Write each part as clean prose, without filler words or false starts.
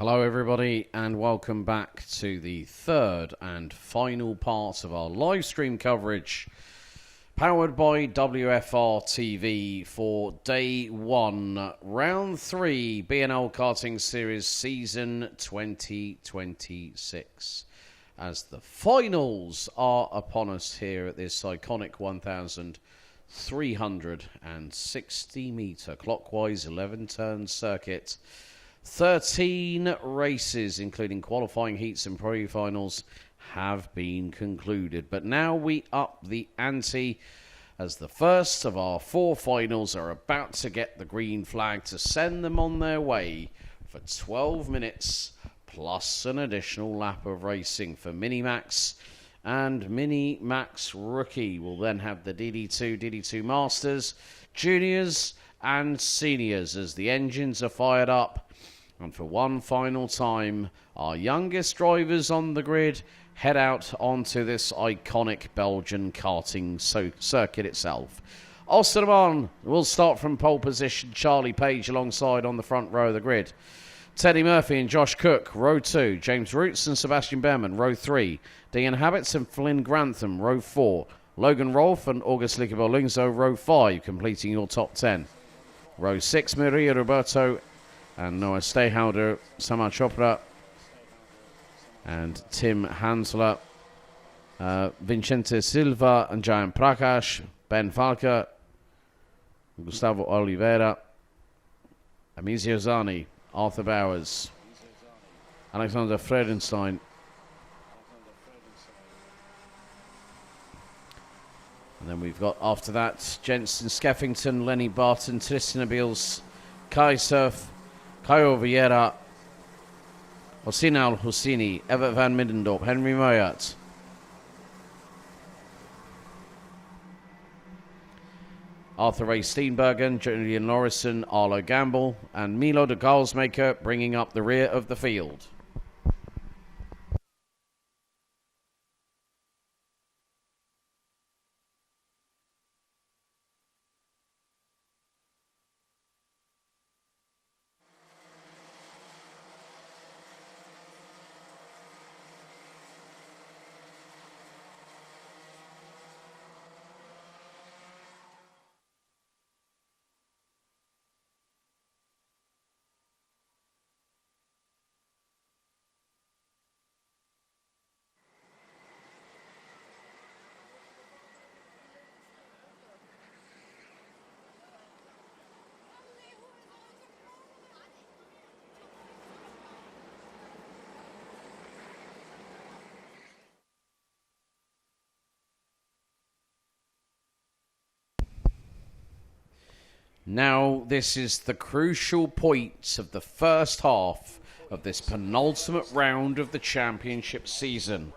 Hello everybody and welcome back to the third and final part of our live stream coverage powered by WFR TV for Day 1, Round 3, BNL Karting Series Season 2026. As the finals are upon us here at this iconic 1,360 metre clockwise 11-turn circuit. 13 races, including qualifying heats and pre-finals, have been concluded. But now we up the ante as the first of our 4 finals are about to get the green flag to send them on their way for 12 minutes plus an additional lap of racing for Mini-Max. And Mini-Max Rookie will then have the DD2, DD2 Masters, Juniors and Seniors as the engines are fired up. And for one final time, our youngest drivers on the grid head out onto this iconic Belgian karting circuit itself. Osterman will start from pole position. Charlie Page alongside on the front row of the grid. Teddy Murphy and Josh Cook, row 2. James Roots and Sebastian Behrman, row 3. Dean Habits and Flynn Grantham, row 4. Logan Rolfe and August Lickebelungzo, row 5, completing your top 10. Row 6, Maria Roberto and Noah Stayhouder, Samar Chopra and Tim Hansler, Vincente Silva and Jayan Prakash, Ben Falca, Gustavo Oliveira, Amizi Ozani, Arthur Bowers, Alexander Fredenstein, and then we've got after that Jensen Skeffington, Lenny Barton, Tristan Abils, Kai Surf, Caio Vieira, Hossein Al-Hosseini, Everett van Middendorp, Henry Moyat. Arthur Ray Steenbergen, Julian Lorison, Arlo Gamble, and Milo de Gaalsmaker bringing up the rear of the field. Now, this is the crucial points of the first half of this penultimate round of the championship season.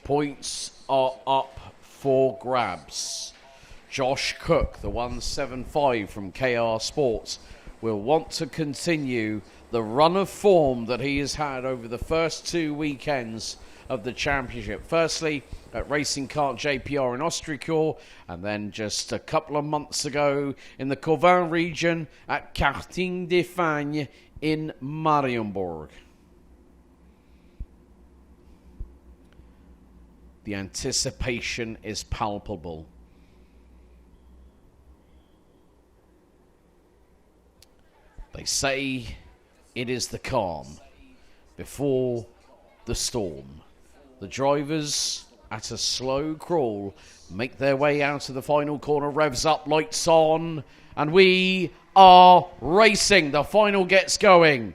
Points are up for grabs. Josh Cook, the 175 from KR Sports, will want to continue the run of form that he has had over the first 2 weekends of the championship. Firstly, at Racing Kart JPR in Austricourt, and then just a couple of months ago in the Corvin region at Karting de Fagne in Marienburg. The anticipation is palpable. They say it is the calm before the storm. The drivers at a slow crawl make their way out of the final corner, revs up, lights on, and we are racing. The final gets going.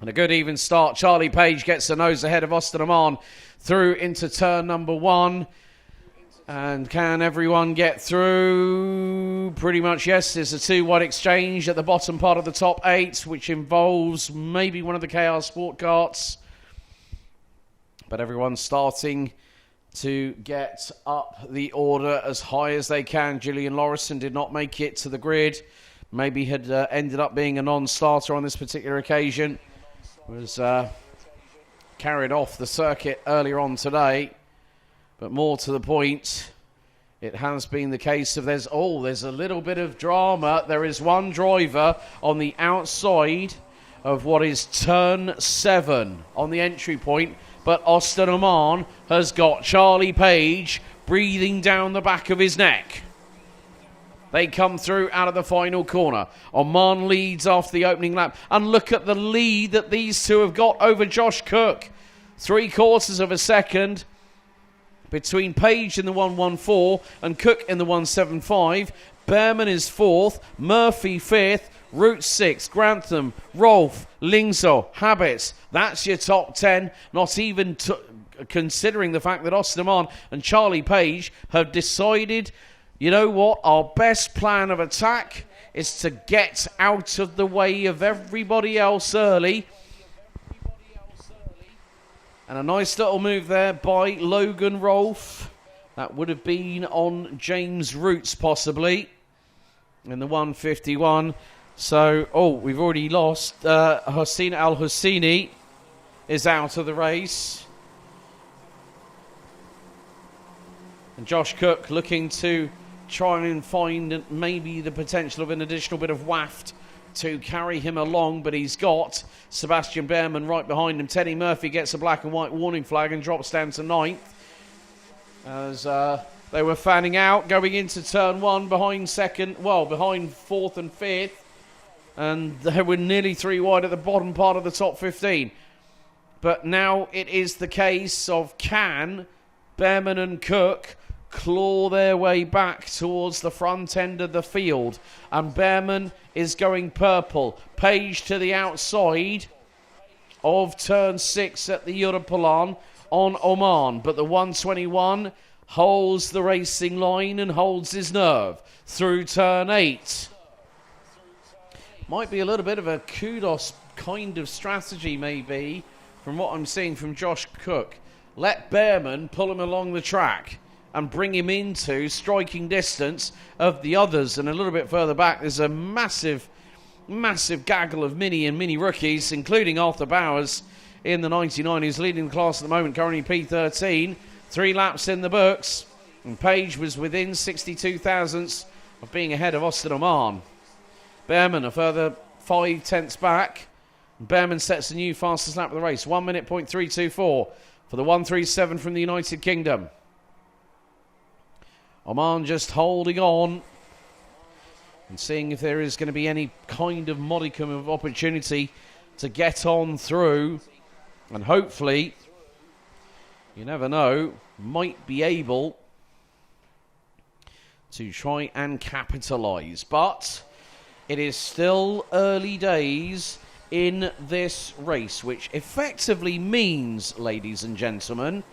And a good even start. Charlie Page gets the nose ahead of Osterman through into turn number 1. And can everyone get through? Pretty much, yes. There's a 2-1 exchange at the bottom part of the top 8, which involves maybe one of the KR Sport Karts. But everyone's starting to get up the order as high as they can. Julian Lorison did not make it to the grid. Maybe had ended up being a non-starter on this particular occasion. Was carried off the circuit earlier on today. But more to the point, it has been the case of there's a little bit of drama. There is one driver on the outside of what is turn 7 on the entry point. But Austin Oman has got Charlie Page breathing down the back of his neck. They come through out of the final corner. Oman leads after the opening lap. And look at the lead that these two have got over Josh Cook. 3/4 of a second between Page in the 114 and Cook in the 175. Behrman is 4th. Murphy 5th. Route 6, Grantham, Rolfe, Lingzo, Habits. That's your top 10. Not even considering the fact that Austin Oman and Charlie Page have decided, you know what, our best plan of attack is to get out of the way of everybody else early. And a nice little move there by Logan Rolfe. That would have been on James Roots possibly in the 151. So, we've already lost. Hossein Al-Husseini is out of the race. And Josh Cook looking to try and find maybe the potential of an additional bit of waft to carry him along, but he's got Sebastian Behrman right behind him. Teddy Murphy gets a black and white warning flag and drops down to 9th. As they were fanning out, going into turn 1 behind 4th and 5th. And they were nearly 3 wide at the bottom part of the top 15. But now it is the case of can Behrman and Cook claw their way back towards the front end of the field. And Behrman is going purple. Page to the outside of turn 6 at the Europalan on Oman. But the 121 holds the racing line and holds his nerve through turn 8. Might be a little bit of a kudos kind of strategy, maybe, from what I'm seeing from Josh Cook. Let Behrman pull him along the track and bring him into striking distance of the others. And a little bit further back, there's a massive gaggle of mini rookies, including Arthur Bowers in the 99, who's leading the class at the moment, currently P13. 3 laps in the books. And Page was within 62 thousandths of being ahead of Austin Oman. Behrman a further 5 tenths back. Behrman sets a new fastest lap of the race. 1 minute, .324 for the 137 from the United Kingdom. Oman just holding on and seeing if there is going to be any kind of modicum of opportunity to get on through. And hopefully, you never know, might be able to try and capitalise. But it is still early days in this race, which effectively means, ladies and gentlemen,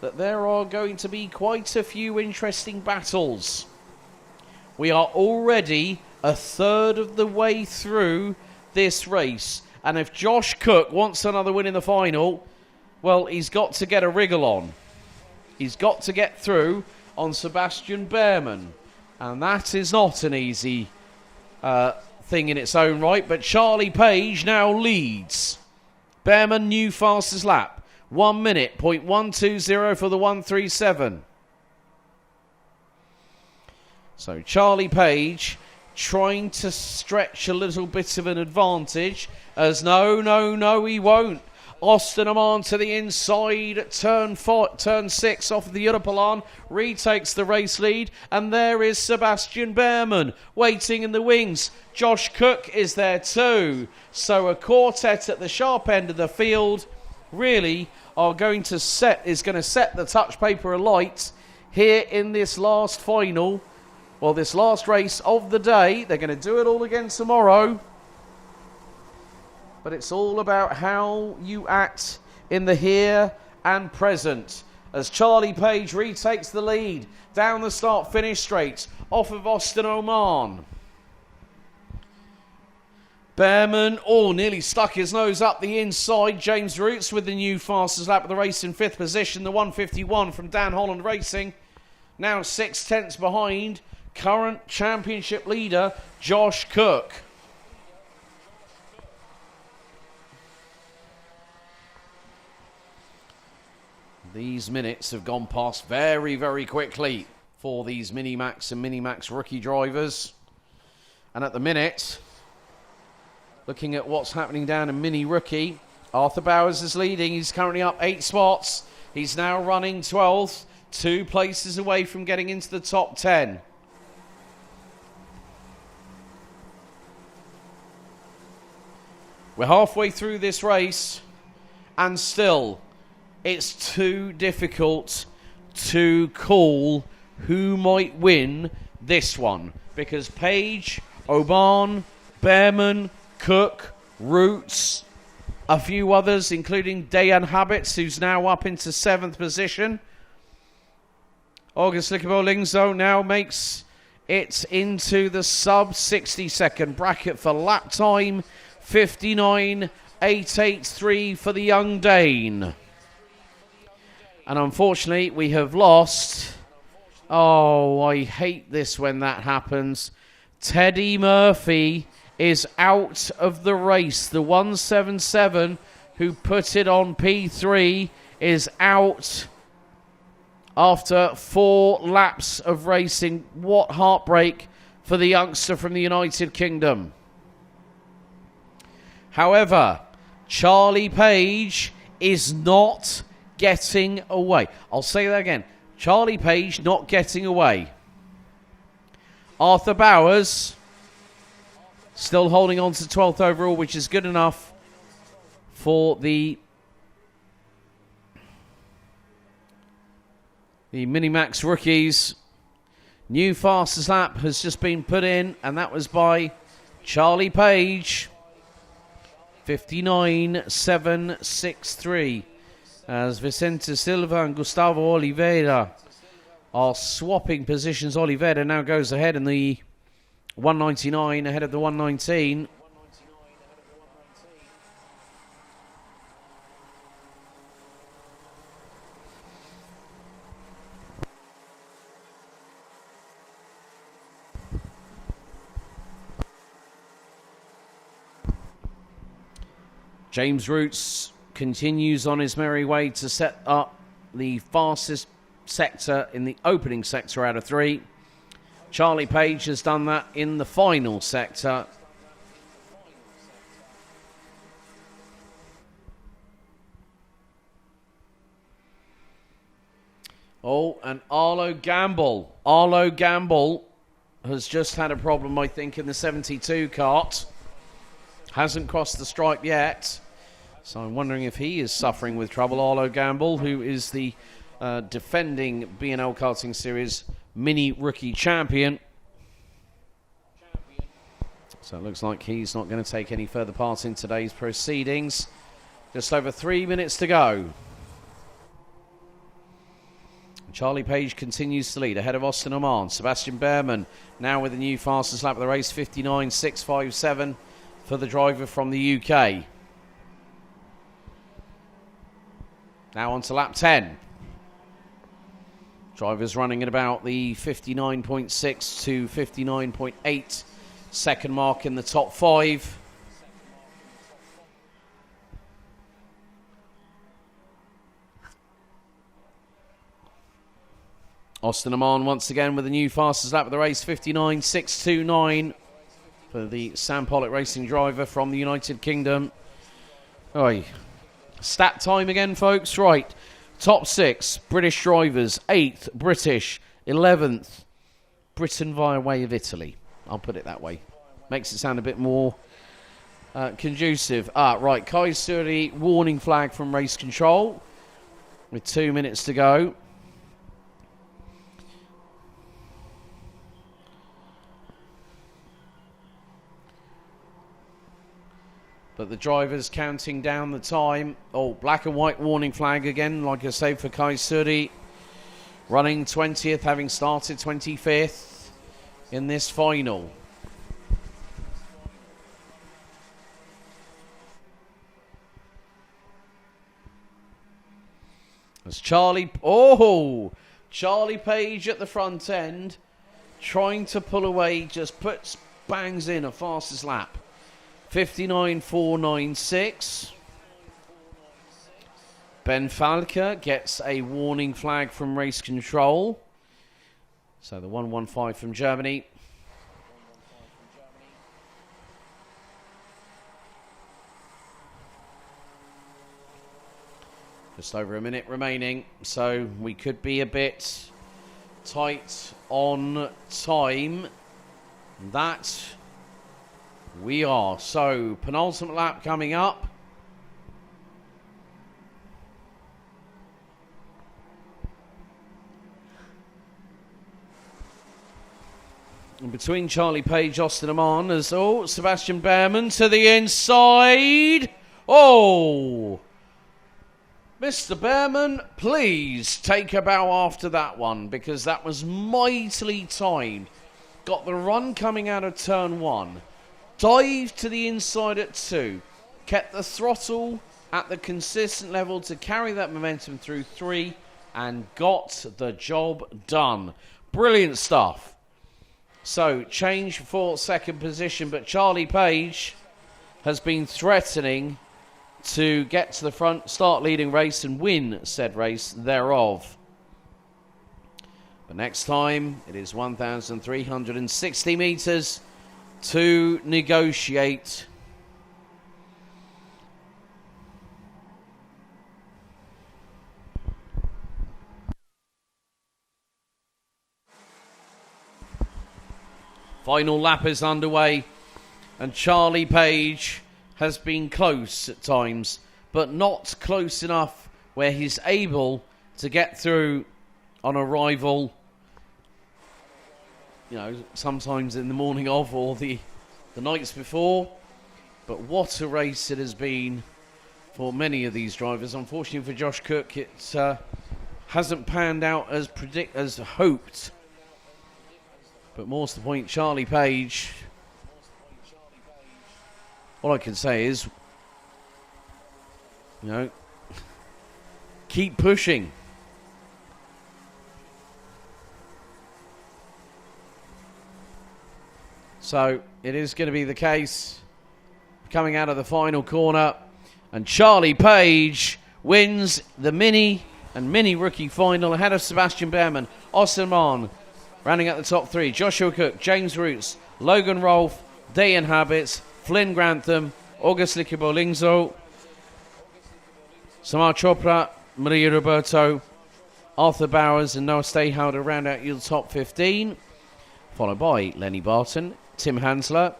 that there are going to be quite a few interesting battles. We are already a third of the way through this race. And if Josh Cook wants another win in the final, well, he's got to get a wriggle on. He's got to get through on Sebastian Behrman. And that is not an easy thing in its own right. But Charlie Page now leads. Behrman, new fastest lap. 1 minute, .120 for the 137. So Charlie Page trying to stretch a little bit of an advantage. As no, he won't. Austin Oman to the inside, turn 6 off of the Europalan, retakes the race lead, and there is Sebastian Behrman waiting in the wings. Josh Cook is there too. So a quartet at the sharp end of the field really is going to set the touch paper alight here in this last final. Well, this last race of the day. They're going to do it all again tomorrow. But it's all about how you act in the here and present. As Charlie Page retakes the lead down the start-finish straight off of Austin Oman. Behrman, nearly stuck his nose up the inside. James Roots with the new fastest lap of the race in 5th position. The 151 from Dan Holland Racing. Now 6 tenths behind current championship leader Josh Cook. These minutes have gone past very, very quickly for these Minimax and Minimax rookie drivers. And at the minute, Looking at what's happening down in Mini Rookie, Arthur Bowers is leading. He's currently up 8 spots. He's now running 12th, 2 places away from getting into the top 10. We're halfway through this race, and still, it's too difficult to call who might win this one. Because Page, Oban, Behrman, Cook, Roots, a few others, including Dayan Habits, who's now up into 7th position. August Lingzo now makes it into the sub 60-second bracket for lap time. 59.883 for the young Dane. And unfortunately, we have lost. Oh, I hate this when that happens. Teddy Murphy is out of the race. The 177 who put it on P3 is out after 4 laps of racing. What heartbreak for the youngster from the United Kingdom. However, Charlie Page is not getting away. I'll say that again. Charlie Page not getting away. Arthur Bowers still holding on to 12th overall, which is good enough for the Minimax rookies. New fastest lap has just been put in, and that was by Charlie Page. 59.763 as Vicente Silva and Gustavo Oliveira are swapping positions. Oliveira now goes ahead in the 199 ahead of the 119. James Roots continues on his merry way to set up the fastest sector in the opening sector out of 3. Charlie Page has done that in the final sector. Oh, and Arlo Gamble. Arlo Gamble has just had a problem, I think, in the 72 kart. Hasn't crossed the stripe yet. So I'm wondering if he is suffering with trouble. Arlo Gamble, who is the defending BNL Karting Series Mini Rookie Champion. So it looks like he's not going to take any further part in today's proceedings. Just over 3 minutes to go. Charlie Page continues to lead ahead of Austin Oman. Sebastian Behrman now with the new fastest lap of the race, 59.657 for the driver from the UK. Now on to lap 10. Drivers running at about the 59.6 to 59.8 second mark in the top 5. Austin Oman once again with the new fastest lap of the race, 59.629 for the Sam Pollock Racing driver from the United Kingdom. Oi. Stat time again, folks. Right. Top 6, British drivers. 8th, British. 11th, Britain via way of Italy. I'll put it that way. Makes it sound a bit more conducive. Right. Kai Suri, warning flag from race control with 2 minutes to go. But the driver's counting down the time. Oh, black and white warning flag again, like I say, for Kai Suri. Running 20th, having started 25th in this final. As Charlie Page at the front end, trying to pull away, just bangs in a fastest lap. 59.496. Ben Falke gets a warning flag from race control. So the 115 from Germany. Just over a minute remaining, so we could be a bit tight on time. That we are. So, penultimate lap coming up. And between Charlie Page, Austin Amon, as Sebastian Behrman to the inside. Oh! Mr. Behrman, please take a bow after that one, because that was mightily timed. Got the run coming out of turn 1. Dived to the inside at 2. Kept the throttle at the consistent level to carry that momentum through 3. And got the job done. Brilliant stuff. So, change for second position, but Charlie Page has been threatening to get to the front, start leading race and win said race thereof. But next time, it is 1,360 metres to negotiate. Final lap is underway, and Charlie Page has been close at times, but not close enough where he's able to get through on arrival, sometimes in the morning of or the nights before. But what a race it has been for many of these drivers. Unfortunately for Josh Cook, it hasn't panned out as hoped. But more to the point, Charlie Page, all I can say is, keep pushing. So it is going to be the case coming out of the final corner, and Charlie Page wins the mini rookie final ahead of Sebastian Behrman, Austin Mahn, rounding out the top 3, Joshua Cook, James Roots, Logan Rolfe, Dayan Habits, Flynn Grantham, August Liquibolingzo, Samar Chopra, Maria Roberto, Arthur Bowers and Noah Stayhow to round out your top 15, followed by Lenny Barton, Tim Hansler,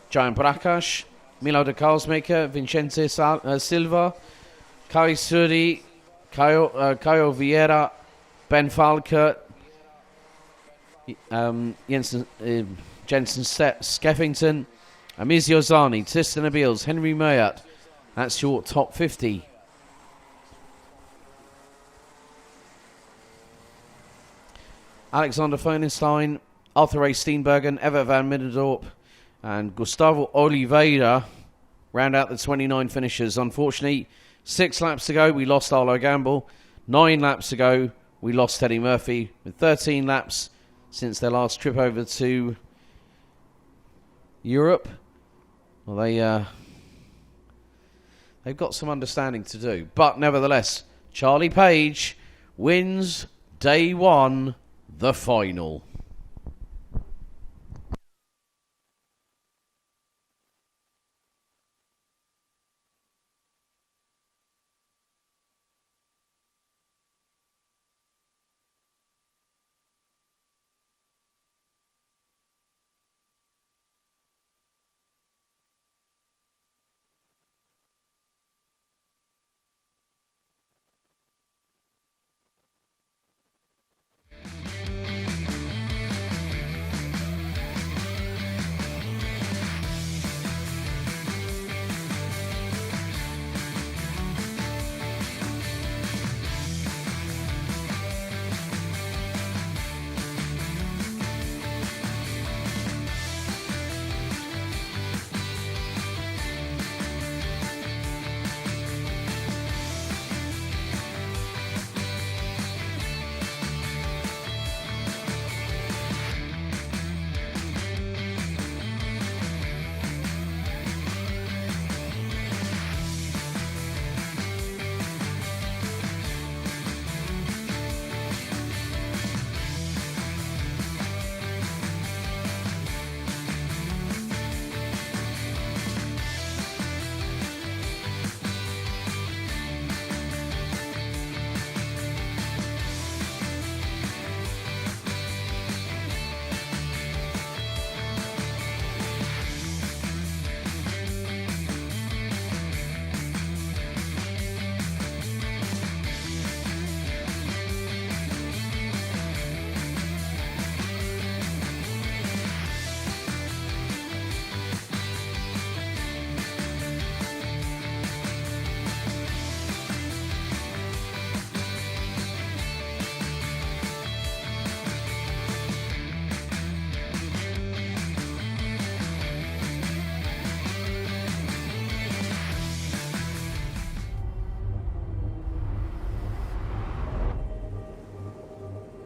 Giant Prakash, Milo de Karlsmaker, Vincente Silva, Kai Suri, Caio Vieira, Ben Falker, Jensen Skeffington, Amizi Ozani, Tristan Abils, Henry Mayat. That's your top 50. Alexander Fernestein, Arthur A. Steenbergen, Everett van Middendorp, and Gustavo Oliveira round out the 29 finishers. Unfortunately, 6 laps ago, we lost Arlo Gamble. 9 laps ago, we lost Teddy Murphy. With 13 laps since their last trip over to Europe, well, they've got some understanding to do. But nevertheless, Charlie Page wins day 1, the final.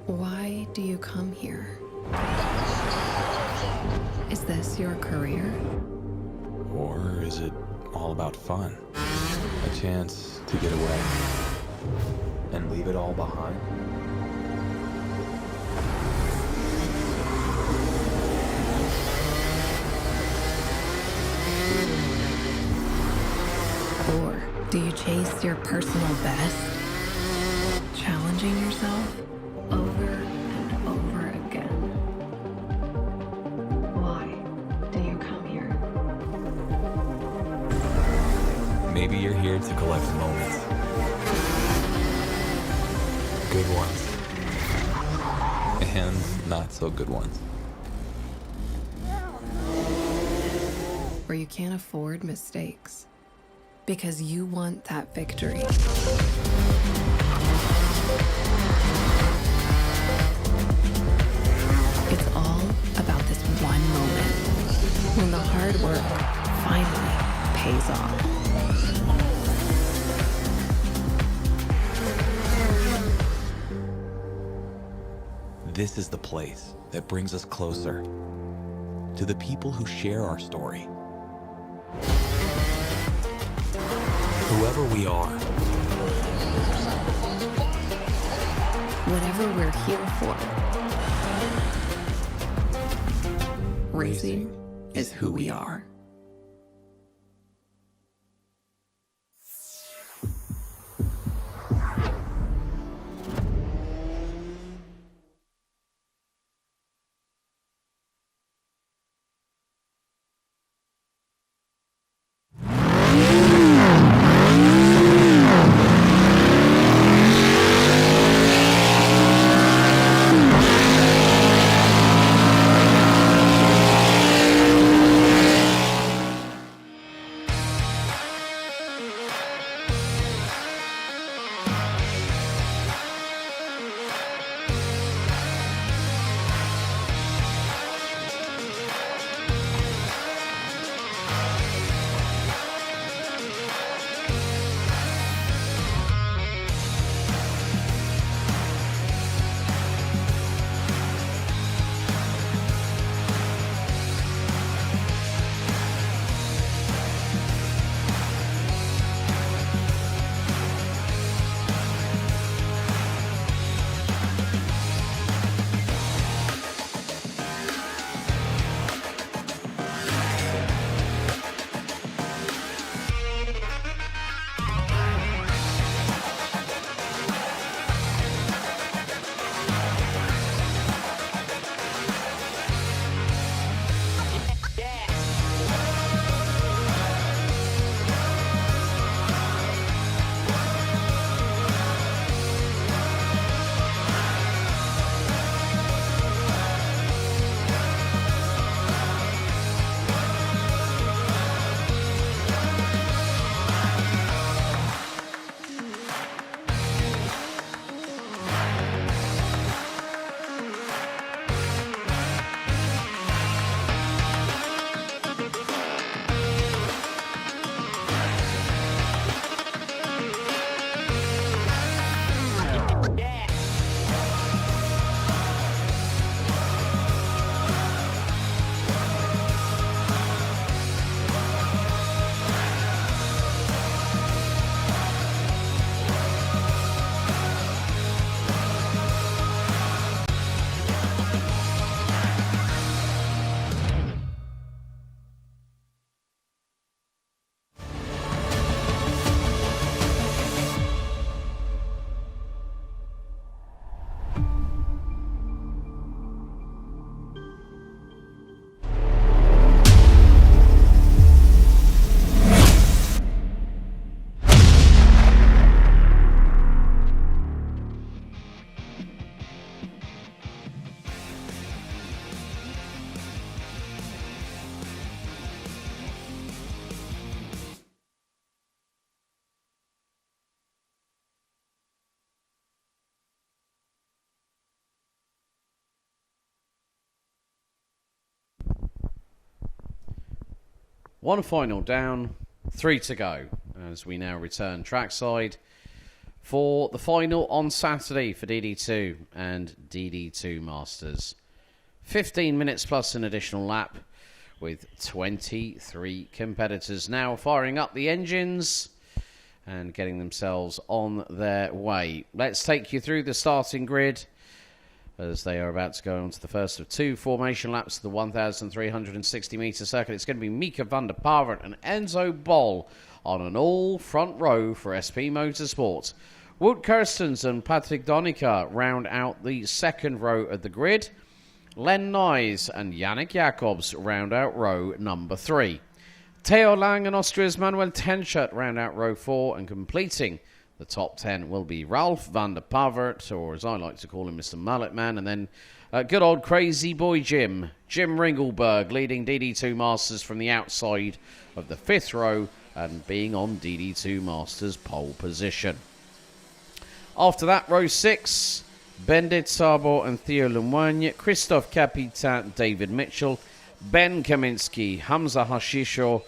Why do you come here? Is this your career? Or is it all about fun? A chance to get away and leave it all behind? Or do you chase your personal best? Challenging yourself over and over again. Why do you come here? Maybe you're here to collect moments. Good ones. And not so good ones. Where you can't afford mistakes. Because you want that victory. It's all about this one moment when the hard work finally pays off. This is the place that brings us closer to the people who share our story. Whoever we are. Whatever we're here for. Racing is who we are. One final down, 3 to go, as we now return trackside for the final on Saturday for DD2 and DD2 Masters. 15 minutes plus an additional lap with 23 competitors now firing up the engines and getting themselves on their way. Let's take you through the starting grid as they are about to go on to the first of two formation laps of the 1,360-metre circuit. It's going to be Mika van der Pavert and Enzo Bol on an all-front row for SP Motorsport. Wout Kirstens and Patrick Donica round out the second row of the grid. Len Nyes and Yannick Jacobs round out row number 3. Theo Lang and Austria's Manuel Tenschert round out row 4, and completing the top 10 will be Ralph van der Pavert, or as I like to call him, Mr. Mullet Man, and then good old crazy boy Jim Ringelberg, leading DD2 Masters from the outside of the 5th row and being on DD2 Masters pole position. After that, row 6, Bendit Sabo and Theo Lemoigne, Christophe Capitan, David Mitchell, Ben Kaminsky, Hamza Hashisho,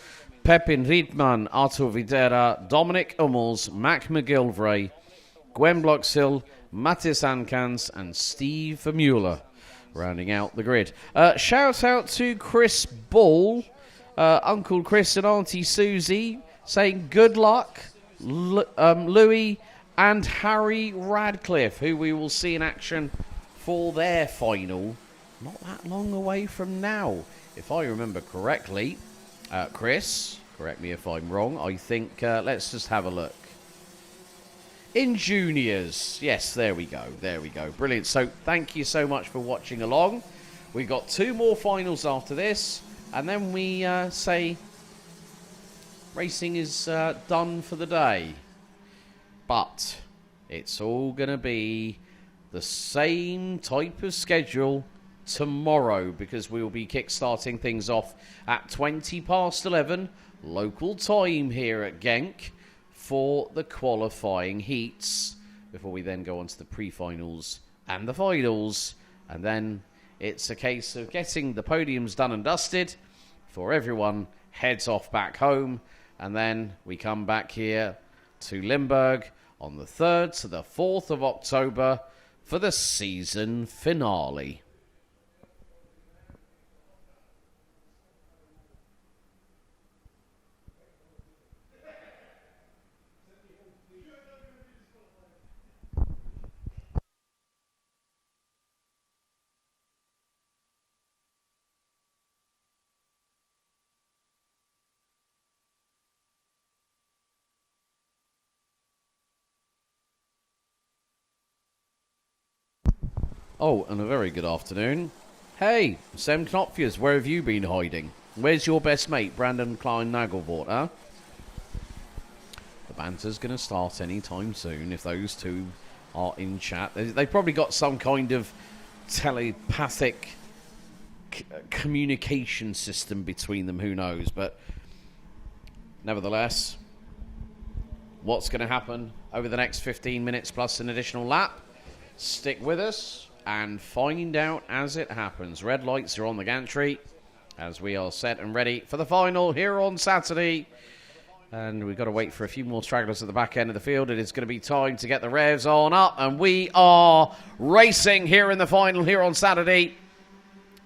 Pepin Riedman, Artur Videra, Dominic Hummels, Mac McGilvray, Gwen Bloxhill, Mattis Ankans, and Steve Vermeulen rounding out the grid. Shout out to Chris Ball, Uncle Chris and Auntie Susie, saying good luck, Louis and Harry Radcliffe, who we will see in action for their final not that long away from now. If I remember correctly, Chris, correct me if I'm wrong, I think, let's just have a look. In juniors, yes, there we go, brilliant. So thank you so much for watching along. We've got 2 more finals after this, and then we say racing is done for the day. But it's all going to be the same type of schedule tomorrow, because we will be kick-starting things off at 20 past 11 local time here at Genk for the qualifying heats, before we then go on to the pre-finals and the finals, and then it's a case of getting the podiums done and dusted before everyone heads off back home, and then we come back here to Limburg on the 3rd to the 4th of October for the season finale. Oh, and a very good afternoon. Hey, Sam Knopfius, where have you been hiding? Where's your best mate, Brandon Klein-Nagelvort, huh? The banter's going to start any time soon if those two are in chat. They've probably got some kind of telepathic communication system between them, who knows. But nevertheless, what's going to happen over the next 15 minutes plus an additional lap? Stick with us and find out as it happens. Red lights are on the gantry as we are set and ready for the final here on Saturday. And we've got to wait for a few more stragglers at the back end of the field. It is going to be time to get the revs on up, and we are racing here in the final here on Saturday.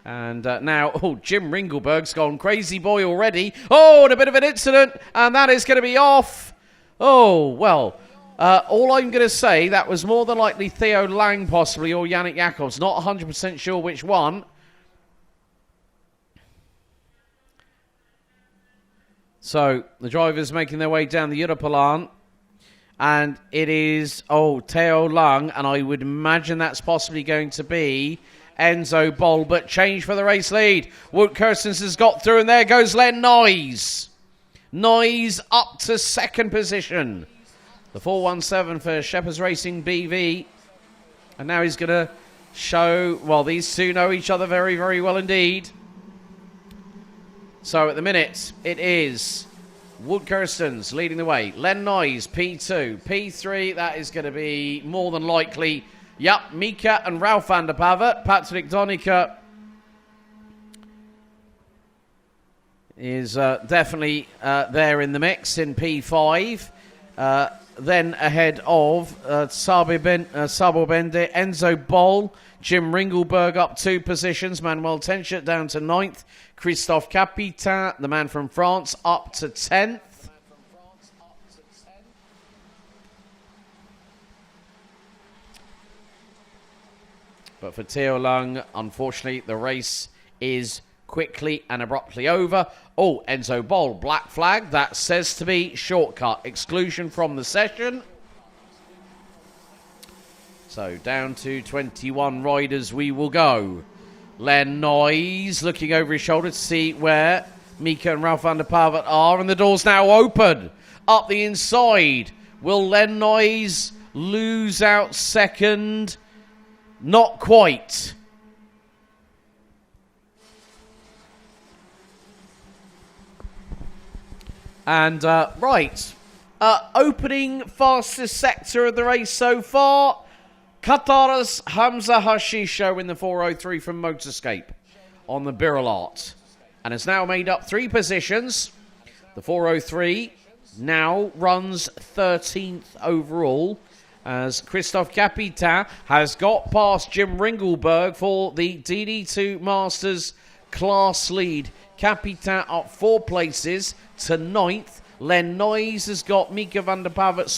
And now, Jim Ringelberg's gone crazy boy already. Oh, and a bit of an incident, and that is going to be off. Oh, well, all I'm going to say, that was more than likely Theo Lang possibly, or Yannick Jacobs. Not 100% sure which one. So, the drivers making their way down the Europalan. And it is, Theo Lang, and I would imagine that's possibly going to be Enzo Bol, but change for the race lead. Wout Kirstens has got through, and there goes Len Nyes. Nyes up to second position. The 417 for Shepherds Racing BV. And now he's going to show, well, these two know each other very, very well indeed. So at the minute, it is Wout Kirstens leading the way. Len Nyes, P2. P3, that is going to be more than likely, yep, Mika and Ralph van der Pavert. Patrick Donica is definitely there in the mix in P5. then ahead of Sabo Bende, Enzo Boll, Jim Ringelberg up 2 positions, Manuel Tenchert down to 9th, Christophe Capitain, the man from France, up to 10th. But for Theo Lung, unfortunately, the race is quickly and abruptly over. Oh, Enzo Boll, black flag. That says to be shortcut. Exclusion from the session. So down to 21 riders we will go. Len Noyes looking over his shoulder to see where Mika and Ralph van der Pavert are. And the door's now open. Up the inside. Will Len Noyes lose out second? Not quite. And, opening fastest sector of the race so far, Qatar's Hamza Hashisho in the 403 from Motorscape on the Birolart. And has now made up 3 positions. The 403 now runs 13th overall, as Christophe Capitain has got past Jim Ringelberg for the DD2 Masters class lead. Capitain up 4 places to 9th. Len Noyes has got Mika van der Pavert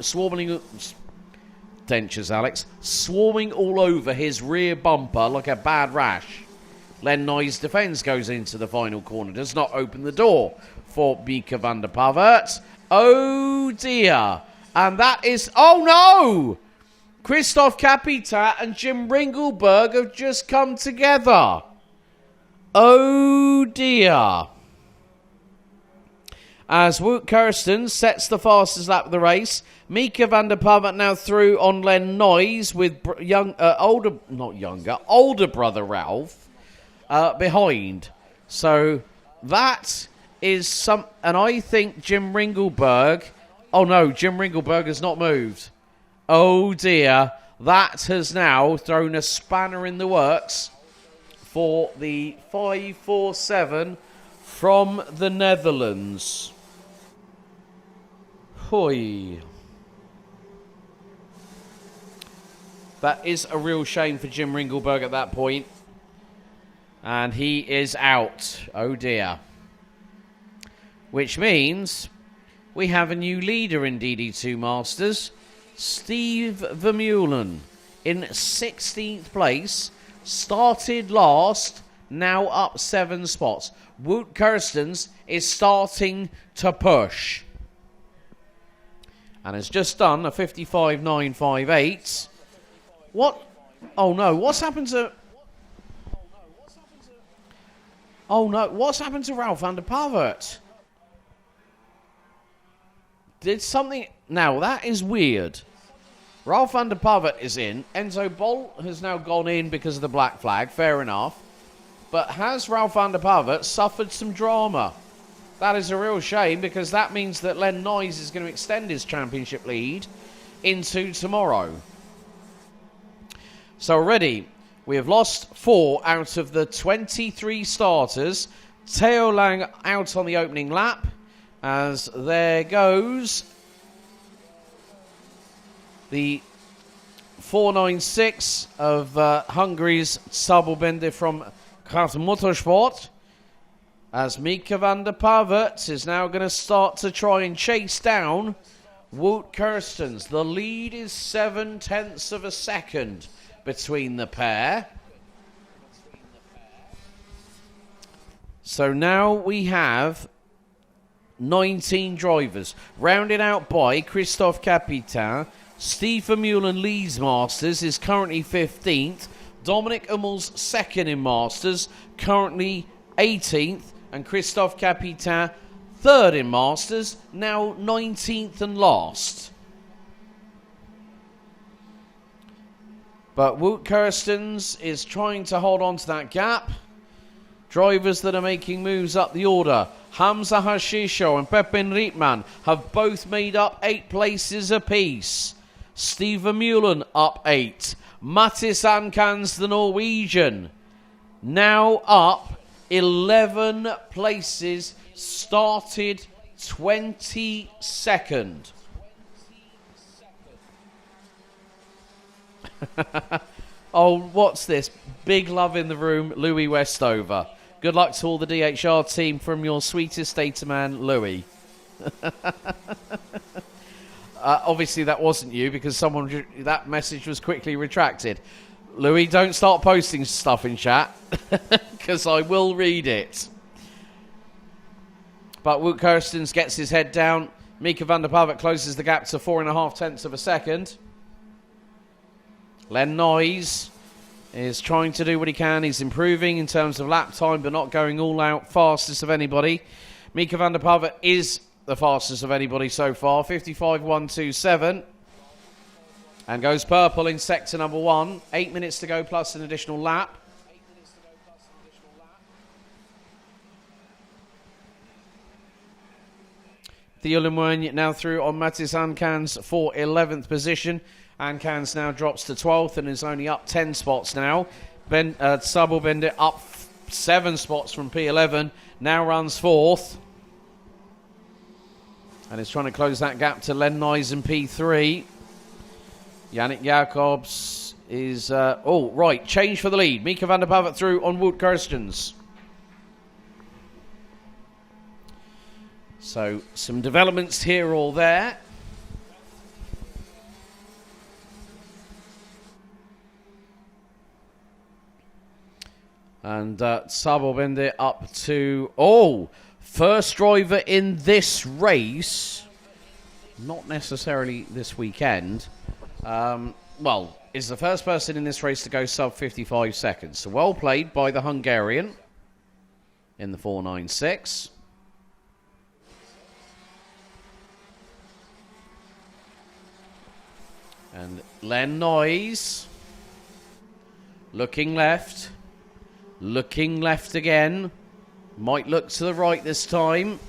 swarming dentures, Alex, swarming all over his rear bumper like a bad rash. Len Noyes defends, goes into the final corner, does not open the door for Mika van der Pavert. Oh dear. And that is, oh no! Christophe Capitain and Jim Ringelberg have just come together. Oh dear. As Wout Kirsten sets the fastest lap of the race, Mika van der Pavert now through on Len Noyes with older brother Ralph behind. So that is some, and I think Jim Ringelberg, oh no, Jim Ringelberg has not moved. Oh dear, that has now thrown a spanner in the works for the 547 from the Netherlands. Hoi. That is a real shame for Jim Ringelberg at that point. And he is out. Oh dear. Which means we have a new leader in DD2 Masters. Steve Vermeulen in 16th place. Started last. Now up 7 spots. Wout Kirstens is starting to push. And has just done a 55.958. What? Oh no, what's happened to... Oh no, what's happened to Ralph van der Pavert? Did something... Now, that is weird. Ralph van der Pavert is in. Enzo Boll has now gone in because of the black flag. Fair enough. But has Ralph van der Pavert suffered some drama? That is a real shame, because that means that Len Noyes is going to extend his championship lead into tomorrow. So already, we have lost 4 out of the 23 starters. Theo Lang out on the opening lap, as there goes the 496 of Hungary's Sabo Bende from Karting Motorsport, as Mika van der Pavert is now going to start to try and chase down Wout Kirstens. The lead is 0.7 of a second between the pair. So now we have 19 drivers, rounded out by Christophe Capitain. Steve Vermeulen leads Masters, is currently 15th. Dominic Hummels second in Masters, currently 18th. And Christophe Capitain third in Masters, now 19th and last. But Wout Kirstens is trying to hold on to that gap. Drivers that are making moves up the order. Hamza Hashisho and Pepin Rietman have both made up 8 places apiece. Steve Vermeulen up 8. Mattis Ankans, the Norwegian, now up 11 places, started 22nd. Oh, what's this? Big love in the room, Louis Westover. Good luck to all the DHR team from your sweetest data man, Louis. Obviously, that wasn't you because that message was quickly retracted. Louis, don't start posting stuff in chat because I will read it. But Wout Kirstens gets his head down. Mika van der Pavet closes the gap to 4.5 tenths of a second. Len Noyes is trying to do what he can. He's improving in terms of lap time, but not going all out fastest of anybody. Mika van der Pavet is the fastest of anybody so far, 55.127. And goes purple in sector number 1. 8 minutes to go plus an additional lap. Theo Lemoyne now through on Mathis Ankans for 11th position. Ankans now drops to 12th and is only up 10 spots now. Sabo Bendit up 7 spots from P11. Now runs 4th. And is trying to close that gap to Len Noyes in P3. Yannick Jacobs is... change for the lead. Mika van der Pavet through on Wout Kirstens. So, some developments here or there. And Sabo Bende up to... first driver in this race. Not necessarily this weekend. Is the first person in this race to go sub 55 seconds. So, well played by the Hungarian in the 496. And Len Noyes looking left again, might look to the right this time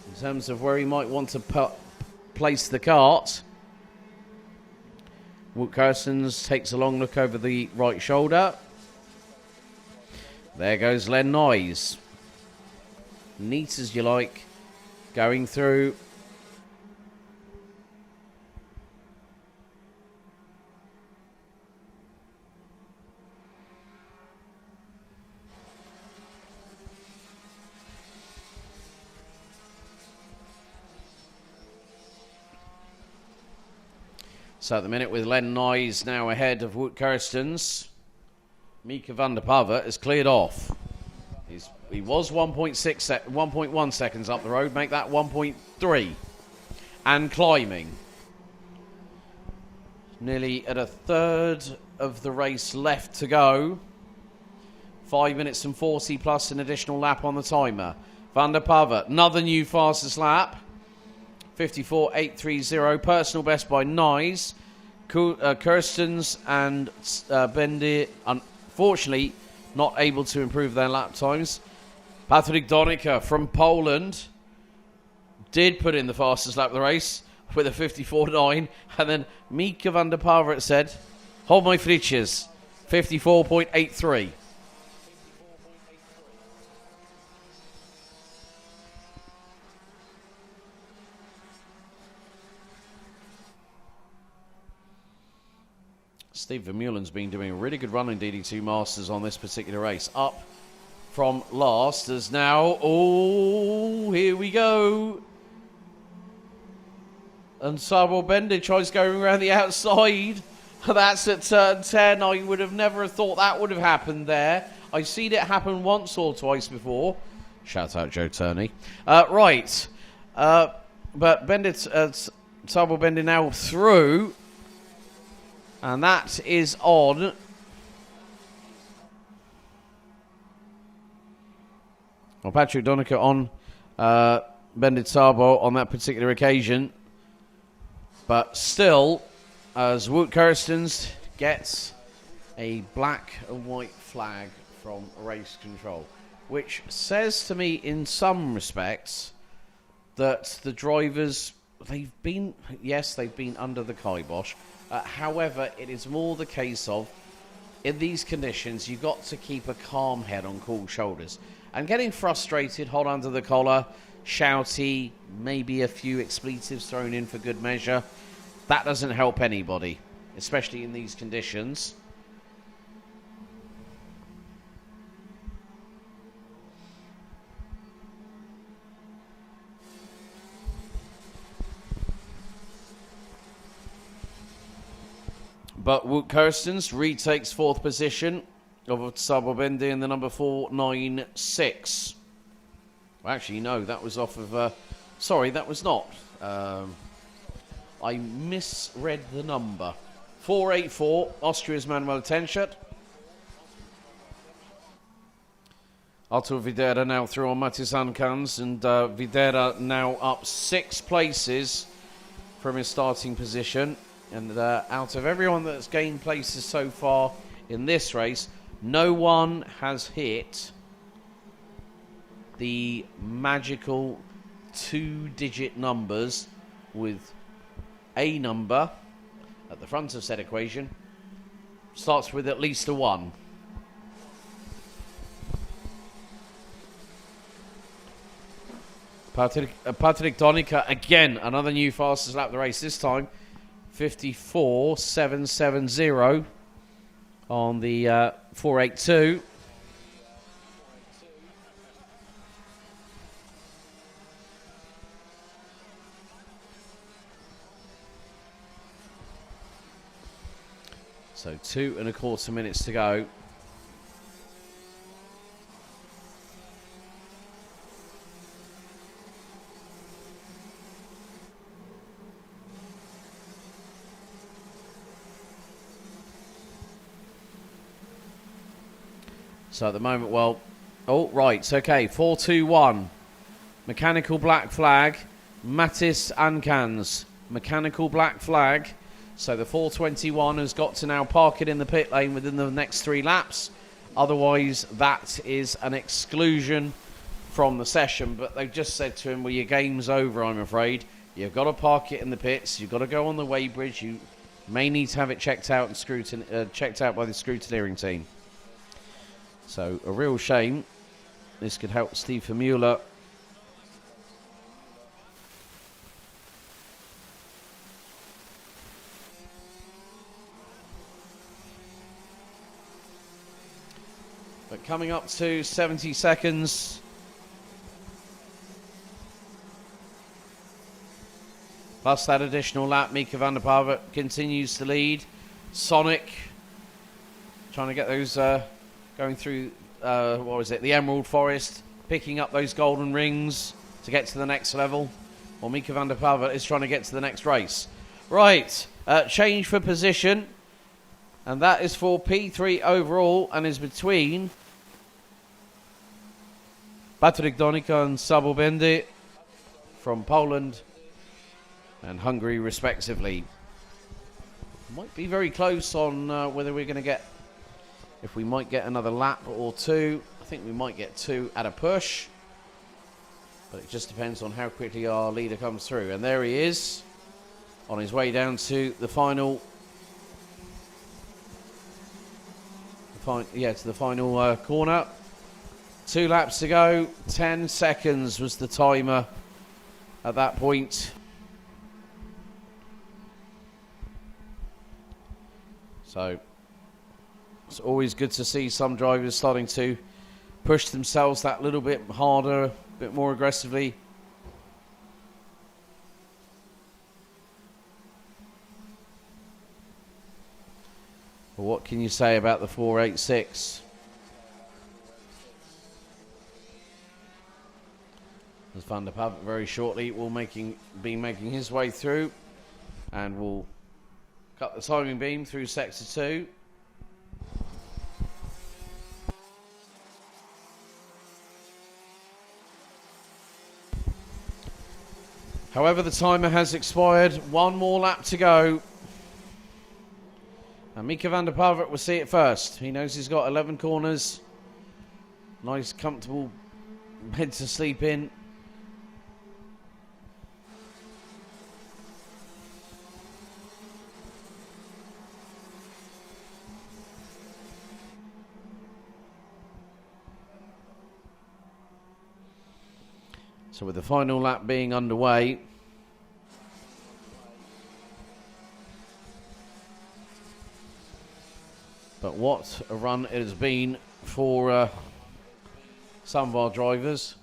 in terms of where he might want to place the kart. Wout Kirstens takes a long look over the right shoulder. There goes Len Noyes, neat as you like, going through. So at the minute with Len Noyes now ahead of Wout Kirstens, Mika van der Pavet has cleared off. He was 1.1 seconds up the road, make that 1.3 and climbing. Nearly at a third of the race left to go. 5 minutes and 40 plus an additional lap on the timer. Van der Pavet, another new fastest lap. 54.830, personal best by Noyes. Kirstens and Bende, unfortunately, not able to improve their lap times. Patrick Donica from Poland did put in the fastest lap of the race with a 54.9. And then Mika van der Pavet said, hold my frietjes, 54.83. Steve Vermeulen's been doing a really good run in DD2 Masters on this particular race. Up from last as now... here we go. And Sabo Bende tries going around the outside. That's at turn 10. I would have never thought that would have happened there. I've seen it happen once or twice before. Shout out Joe Turney. Right. But Sabo Bende now through... And that is on. Well, Patrick Donica on Bendit Sabo on that particular occasion. But still, as Wout Kirstens gets a black and white flag from race control, which says to me in some respects that the drivers, they've been under the kibosh. However, it is more the case of, in these conditions, you've got to keep a calm head on cool shoulders. And getting frustrated, hot under the collar, shouty, maybe a few expletives thrown in for good measure, that doesn't help anybody. especially in these conditions. But Wout Kirstens retakes 4th position over Sabo Bende in the number 496. Well, actually, no, that was off of... sorry, that was not. I misread the number. 484, Austria's Manuel Tenschert. Artur Videra now through on Matis Ankans, and Videra now up 6 places from his starting position. And out of everyone that's gained places so far in this race, no one has hit the magical 2-digit numbers with a number at the front of said equation. Starts with at least a 1. Patrick Donica, again, another new fastest lap of the race, this time 54.770 on the 482. So 2.25 minutes to go. So at the moment, well, oh, right, okay, 4-2-1. Mechanical black flag, Matis Ankans. Mechanical black flag. So the 421 has got to now park it in the pit lane within the next 3 laps. Otherwise, that is an exclusion from the session. But they've just said to him, well, your game's over, I'm afraid. You've got to park it in the pits. You've got to go on the weighbridge. You may need to have it checked out and checked out by the scrutineering team. So, a real shame. This could help Steve Vermeulen. But coming up to 70 seconds. Plus that additional lap, Mika van der Pavet continues to lead. Sonic trying to get those... going through, what was it, the Emerald Forest, picking up those golden rings to get to the next level. Well, Mika van der Pavet is trying to get to the next race. Right, change for position. And that is for P3 overall and is between Patrick Donica and Sabo Bende from Poland and Hungary, respectively. Might be very close on whether we're going to get... If we might get another lap or 2, I think we might get 2 at a push. But it just depends on how quickly our leader comes through. And there he is, on his way down to the final. To the final corner. 2 laps to go. 10 seconds was the timer at that point. So... it's always good to see some drivers starting to push themselves that little bit harder, a bit more aggressively. But what can you say about the 486? As Van der Pavet very shortly will be making his way through and will cut the timing beam through sector 2. However, the timer has expired. 1 more lap to go. And Mika van der Pavet will see it first. He knows he's got 11 corners. Nice, comfortable bed to sleep in. So with the final lap being underway, But what a run it has been for some of our drivers.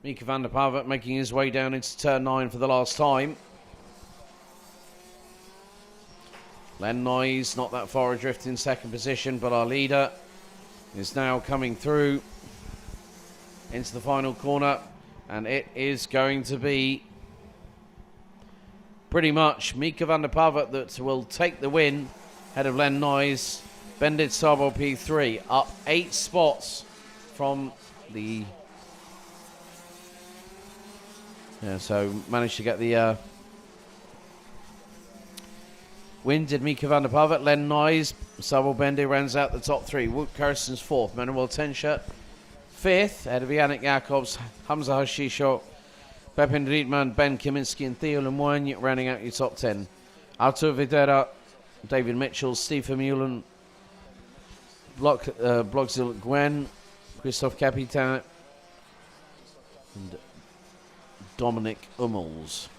Mika van der Pavet making his way down into turn 9 for the last time. Len Noyes not that far adrift in second position, but our leader is now coming through into the final corner, and it is going to be pretty much Mika van der Pavet that will take the win ahead of Len Noyes. Bendit Sabo P3 up 8 spots from the... Yeah, so managed to get the win, did Mika van der Pavet. Len Noyes, Sabo Bendit rounds out the top 3. Wout Kirsten's 4th. Manuel Tenscher 5th, ahead of Yannick Jacobs, Hamza Hashisho, Pepin Riedman, Ben Kaminsky and Theo Lemoyne rounding out your top 10. Artur Videra, David Mitchell, Steve Vermeulen, Blogzil Gwen, Christophe Capitan and Dominic Hummels.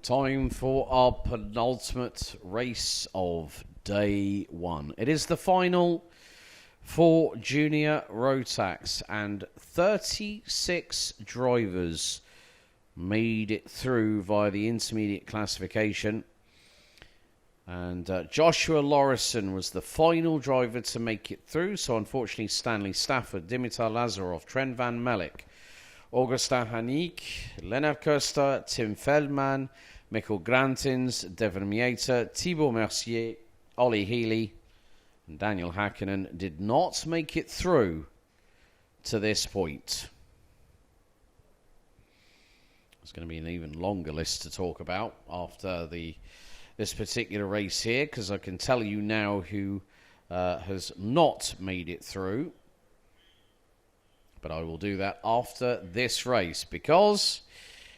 Time for our penultimate race of day one. It is the final for Junior Rotax, and 36 drivers made it through via the intermediate classification. And Joshua Lorison was the final driver to make it through. So unfortunately, Stanley Stafford, Dimitar Lazarov, Trent Van Mellick, Augustin Hanik, Leonard Koster, Tim Feldman, Mikkel Grantins, Devon Mieta, Thibaut Mercier, Ollie Healy, and Daniel Hakkinen did not make it through to this point. It's going to be an even longer list to talk about after this particular race here, because I can tell you now who has not made it through. But I will do that after this race, because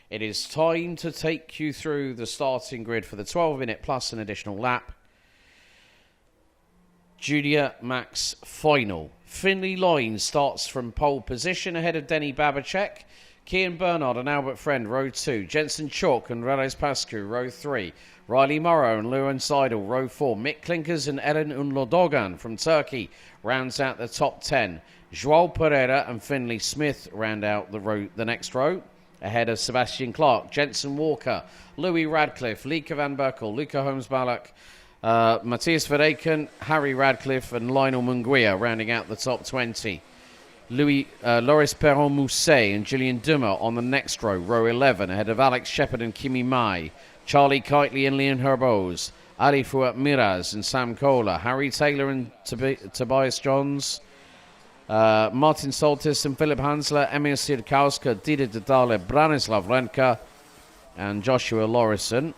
it is time to take you through the starting grid for the 12-minute plus an additional lap Junior Max Final. Finley Line starts from pole position ahead of Denny Babacek. Kian Bernard and Albert Friend, row 2. Jensen Chalk and Rades Pascu, row 3. Riley Morrow and Luan Seidel, row 4. Mick Klinkers and Ellen Unlodogan from Turkey rounds out the top 10. Joao Pereira and Finley Smith round out the next row, ahead of Sebastian Clark, Jensen Walker, Louis Radcliffe, Lika Van Berkel, Luca Holmes-Balak, Matthias Verdaken, Harry Radcliffe and Lionel Munguia rounding out the top 20. Loris Perron-Mousset and Gillian Dummer on the next row, row 11, ahead of Alex Shepard and Kimi Mai, Charlie Kitely and Leon Herbose, Ali Fouad Miraz and Sam Kohler, Harry Taylor and Tobias Johns, Martin Soltis and Philip Hansler, Emil Sirkowska, Dida Didale, Branislav Renka and Joshua Lorison.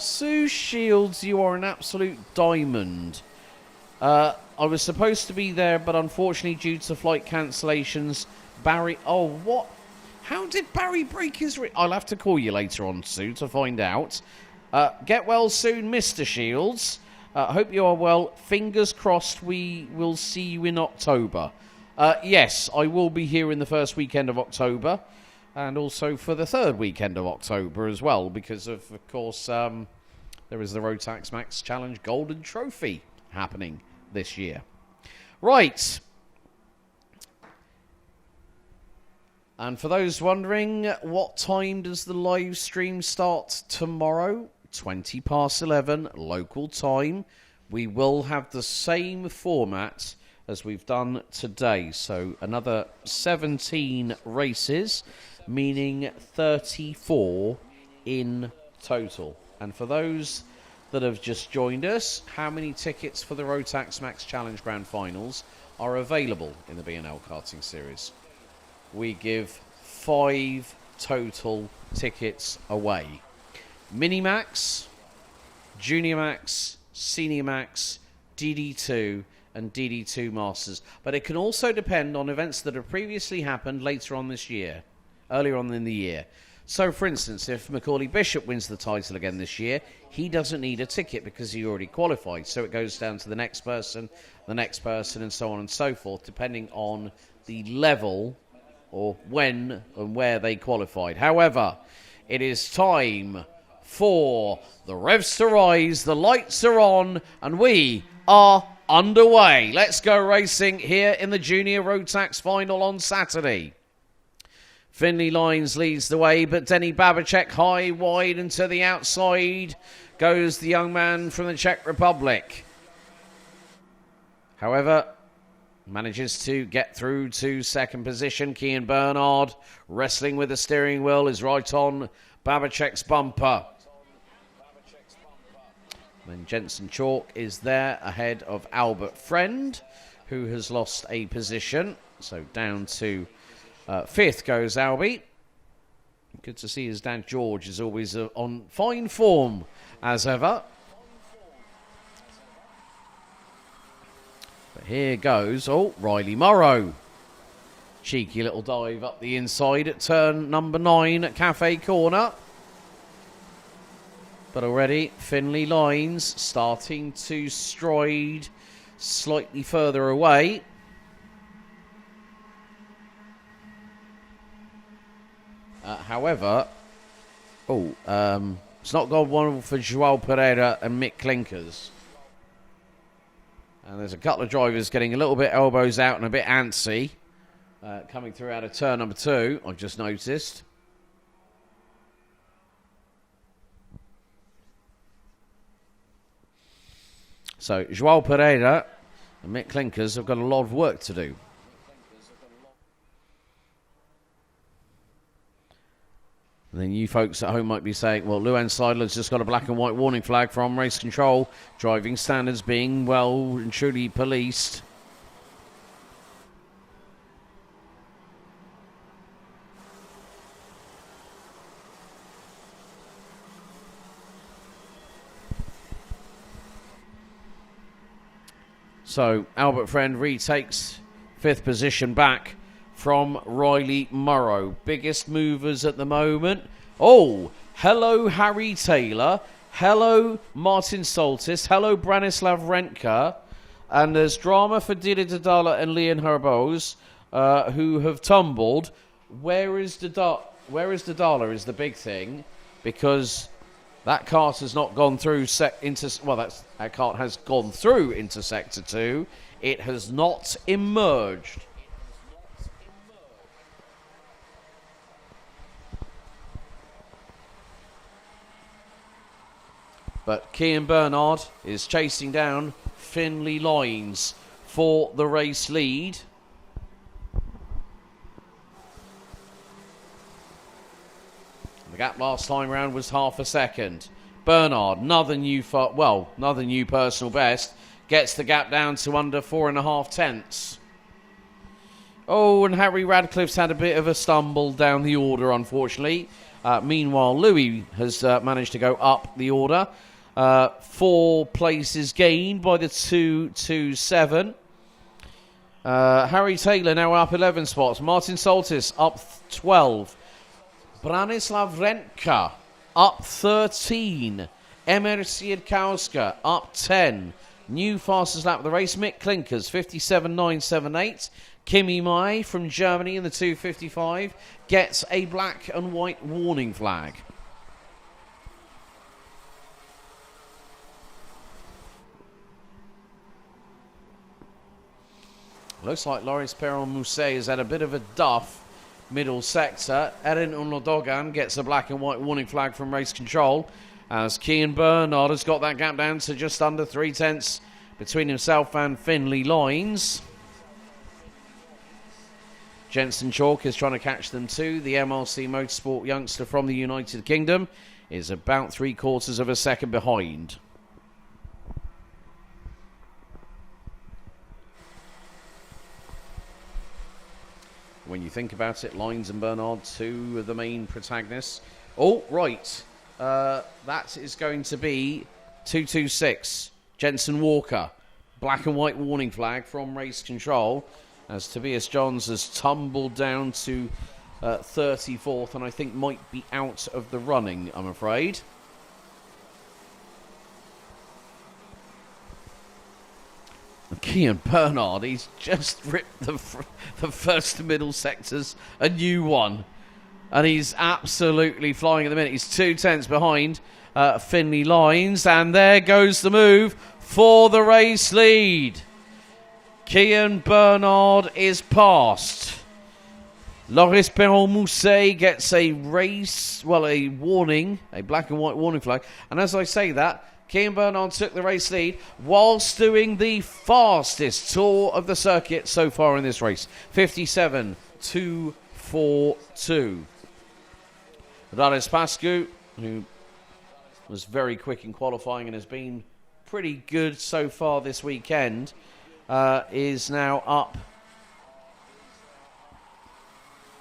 Sue Shields, you are an absolute diamond. I was supposed to be there, but unfortunately due to flight cancellations, Barry... Oh, what? How did Barry break his... I'll have to call you later on, Sue, to find out. Get well soon, Mr. Shields. Hope you are well. Fingers crossed we will see you in October. Yes, I will be here in the first weekend of October. And also for the third weekend of October as well, because of course, there is the Rotax Max Challenge Golden Trophy happening this year. Right. And for those wondering, what time does the live stream start tomorrow? 20 past 11 local time. We will have the same format as we've done today. So another 17 races, meaning 34 in total. And for those that have just joined us, how many tickets for the Rotax Max Challenge Grand Finals are available in the BNL Karting Series? We give 5 total tickets away. Mini Max, Junior Max, Senior Max, DD2 and DD2 Masters. But it can also depend on events that have previously happened later on this year. Earlier on in the year. So, for instance, if Macaulay Bishop wins the title again this year, he doesn't need a ticket because he already qualified. So it goes down to the next person, and so on and so forth, depending on the level or when and where they qualified. However, it is time for the revs to rise, the lights are on, and we are underway. Let's go racing here in the Junior Rotax Final on Saturday. Finley Lines leads the way, but Denny Babacek high, wide, and to the outside goes the young man from the Czech Republic. However, manages to get through to second position. Kian Bernard, wrestling with the steering wheel, is right on Babacek's bumper. Then Jensen Chalk is there ahead of Albert Friend, who has lost a position. So down to... fifth goes Albie. Good to see his dad George is always on fine form as ever. But here goes, Riley Morrow. Cheeky little dive up the inside at turn number 9 at Cafe Corner. But already Finley Lines starting to stride slightly further away. However, it's not gone well for Joao Pereira and Mick Clinkers. And there's a couple of drivers getting a little bit elbows out and a bit antsy. Coming through out of turn number 2, I've just noticed. So, Joao Pereira and Mick Clinkers have got a lot of work to do. And then you folks at home might be saying, well, Luan Seidler's just got a black and white warning flag from race control. Driving standards being well and truly policed. So, Albert Friend retakes 5th position back from Riley Murrow. Biggest movers at the moment. Oh, hello Harry Taylor. Hello Martin Soltis. Hello Branislav Rentka. And there's drama for Didi Dadala and Leon Herbos, who have tumbled. Where is Dadala is the big thing, because that cart has not gone through that cart has gone through into Sector 2. It has not emerged. But Kian Bernard is chasing down Finley Lines for the race lead. The gap last time round was half a second. Bernard, another new personal best, gets the gap down to under 4.5 tenths. Oh, and Harry Radcliffe's had a bit of a stumble down the order, unfortunately. Meanwhile, Louis has managed to go up the order. 4 places gained by the 2-2-7. Harry Taylor now up 11 spots. Martin Soltis up 12. Branislav Rentka up 13. Emir Siedkowska up 10. New fastest lap of the race, Mick Clinkers, 57.978. Kimi Mai from Germany in the 2:55 gets a black and white warning flag. Looks like Loris Perron-Mousset has had a bit of a duff middle sector. Erin Unlodogan gets a black and white warning flag from race control, as Kian Bernard has got that gap down to just under 3 tenths between himself and Finley Lines. Jensen Chalk is trying to catch them too. The MRC Motorsport youngster from the United Kingdom is about 3/4 of a second behind. When you think about it, Lines and Bernard, 2 of the main protagonists. Oh, right. That is going to be 226. Jensen Walker. Black and white warning flag from race control, as Tobias Johns has tumbled down to 34th and I think might be out of the running, I'm afraid. Kian Bernard, he's just ripped the first and middle sectors a new one. And he's absolutely flying at the minute. He's 2 tenths behind Finley Lines. And there goes the move for the race lead. Kian Bernard is passed. Loris Perron-Mousset gets a warning, a black and white warning flag. And as I say that, Kian Bernard took the race lead whilst doing the fastest tour of the circuit so far in this race. 57.242. Rares Pascu, who was very quick in qualifying and has been pretty good so far this weekend, is now up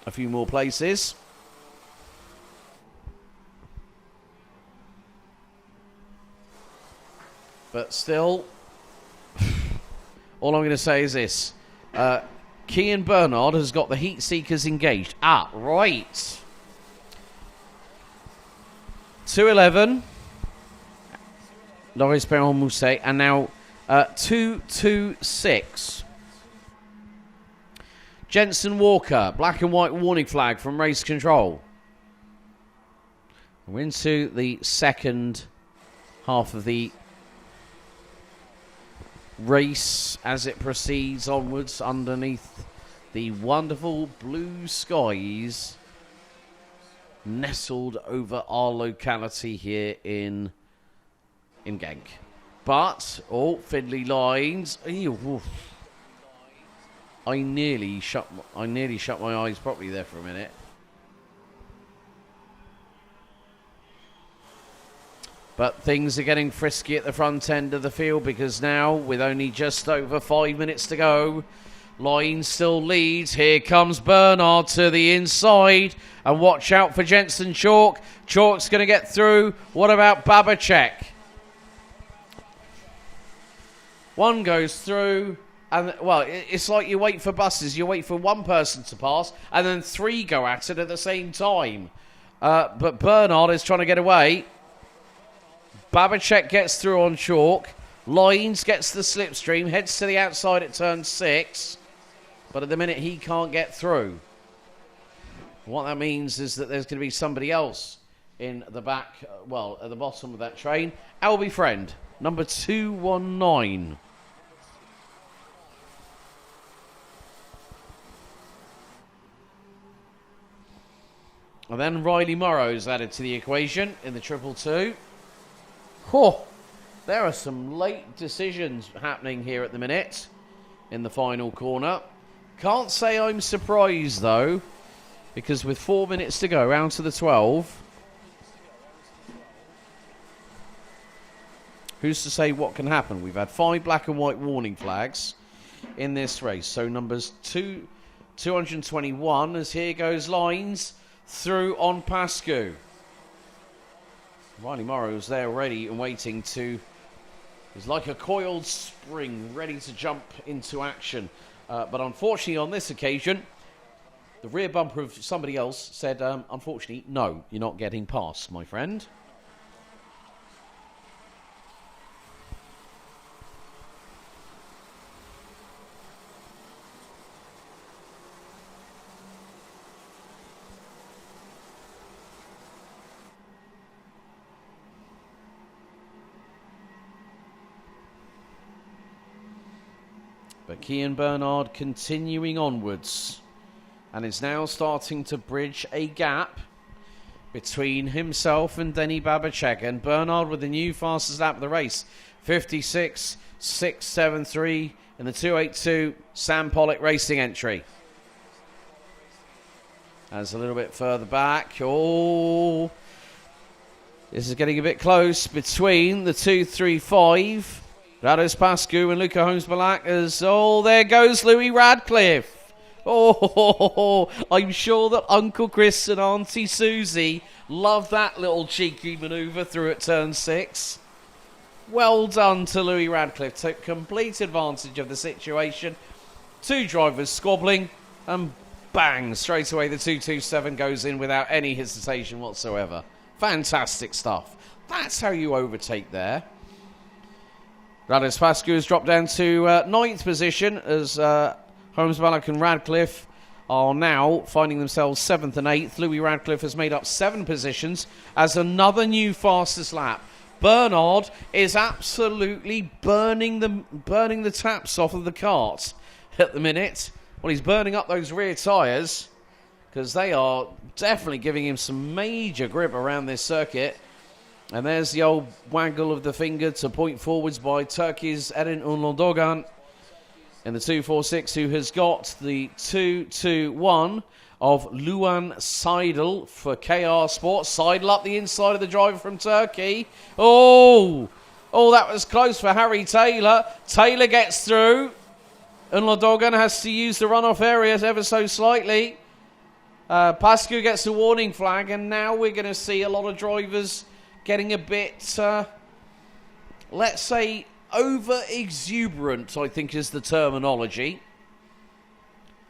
a few more places. But still, all I'm going to say is this. Kian Bernard has got the heat seekers engaged. Ah, right. 2:11. Loris Perron-Mousset. And now 2:26. Jensen Walker. Black and white warning flag from race control. We're into the second half of the race as it proceeds onwards underneath the wonderful blue skies nestled over our locality here in Genk. But, fiddly lines. Ew, I nearly shut my eyes properly there for a minute. But things are getting frisky at the front end of the field because now, with only just over 5 minutes to go, Line still leads. Here comes Bernard to the inside. And watch out for Jensen Chalk. Chalk's going to get through. What about Babacek? One goes through. And, well, it's like you wait for buses. You wait for one person to pass. And then three go at it at the same time. But Bernard is trying to get away. Babacek gets through on Chalk. Lines gets the slipstream. Heads to the outside at turn 6. But at the minute, he can't get through. What that means is that there's going to be somebody else in the back, well, at the bottom of that train. Albie Friend, number 219. And then Riley Morrow's added to the equation in the 222. Oh, there are some late decisions happening here at the minute in the final corner. Can't say I'm surprised, though, because with 4 minutes to go, round to the 12, who's to say what can happen? We've had 5 black and white warning flags in this race. So numbers 221, as here goes Lines through on Pascu. Riley Morrow's there ready and waiting to... It's like a coiled spring, ready to jump into action. But unfortunately, on this occasion, the rear bumper of somebody else said, unfortunately, no, you're not getting past, my friend. But Kian Bernard continuing onwards and is now starting to bridge a gap between himself and Denny Babacek. And Bernard with the new fastest lap of the race, 56.673 in the 282 Sam Pollock Racing entry. As a little bit further back, this is getting a bit close between the 235. Rados Pascu and Luca Holmes-Balak as, there goes Louis Radcliffe. I'm sure that Uncle Chris and Auntie Susie love that little cheeky manoeuvre through at turn 6. Well done to Louis Radcliffe. Took complete advantage of the situation. 2 drivers squabbling and bang, straight away the 227 goes in without any hesitation whatsoever. Fantastic stuff. That's how you overtake there. Rados Pascu has dropped down to 9th position as Holmes-Balak and Radcliffe are now finding themselves 7th and 8th. Louis Radcliffe has made up 7 positions as another new fastest lap. Bernard is absolutely burning the taps off of the kart at the minute. Well, he's burning up those rear tyres because they are definitely giving him some major grip around this circuit. And there's the old waggle of the finger to point forwards by Turkey's Erin Unlondogan in the 246, who has got the 221 of Luan Seidel for KR Sports. Seidel up the inside of the driver from Turkey. Oh, that was close for Harry Taylor. Taylor gets through. Unlondogan has to use the runoff area ever so slightly. Pascu gets the warning flag, and now we're going to see a lot of drivers getting a bit, let's say, over-exuberant, I think is the terminology.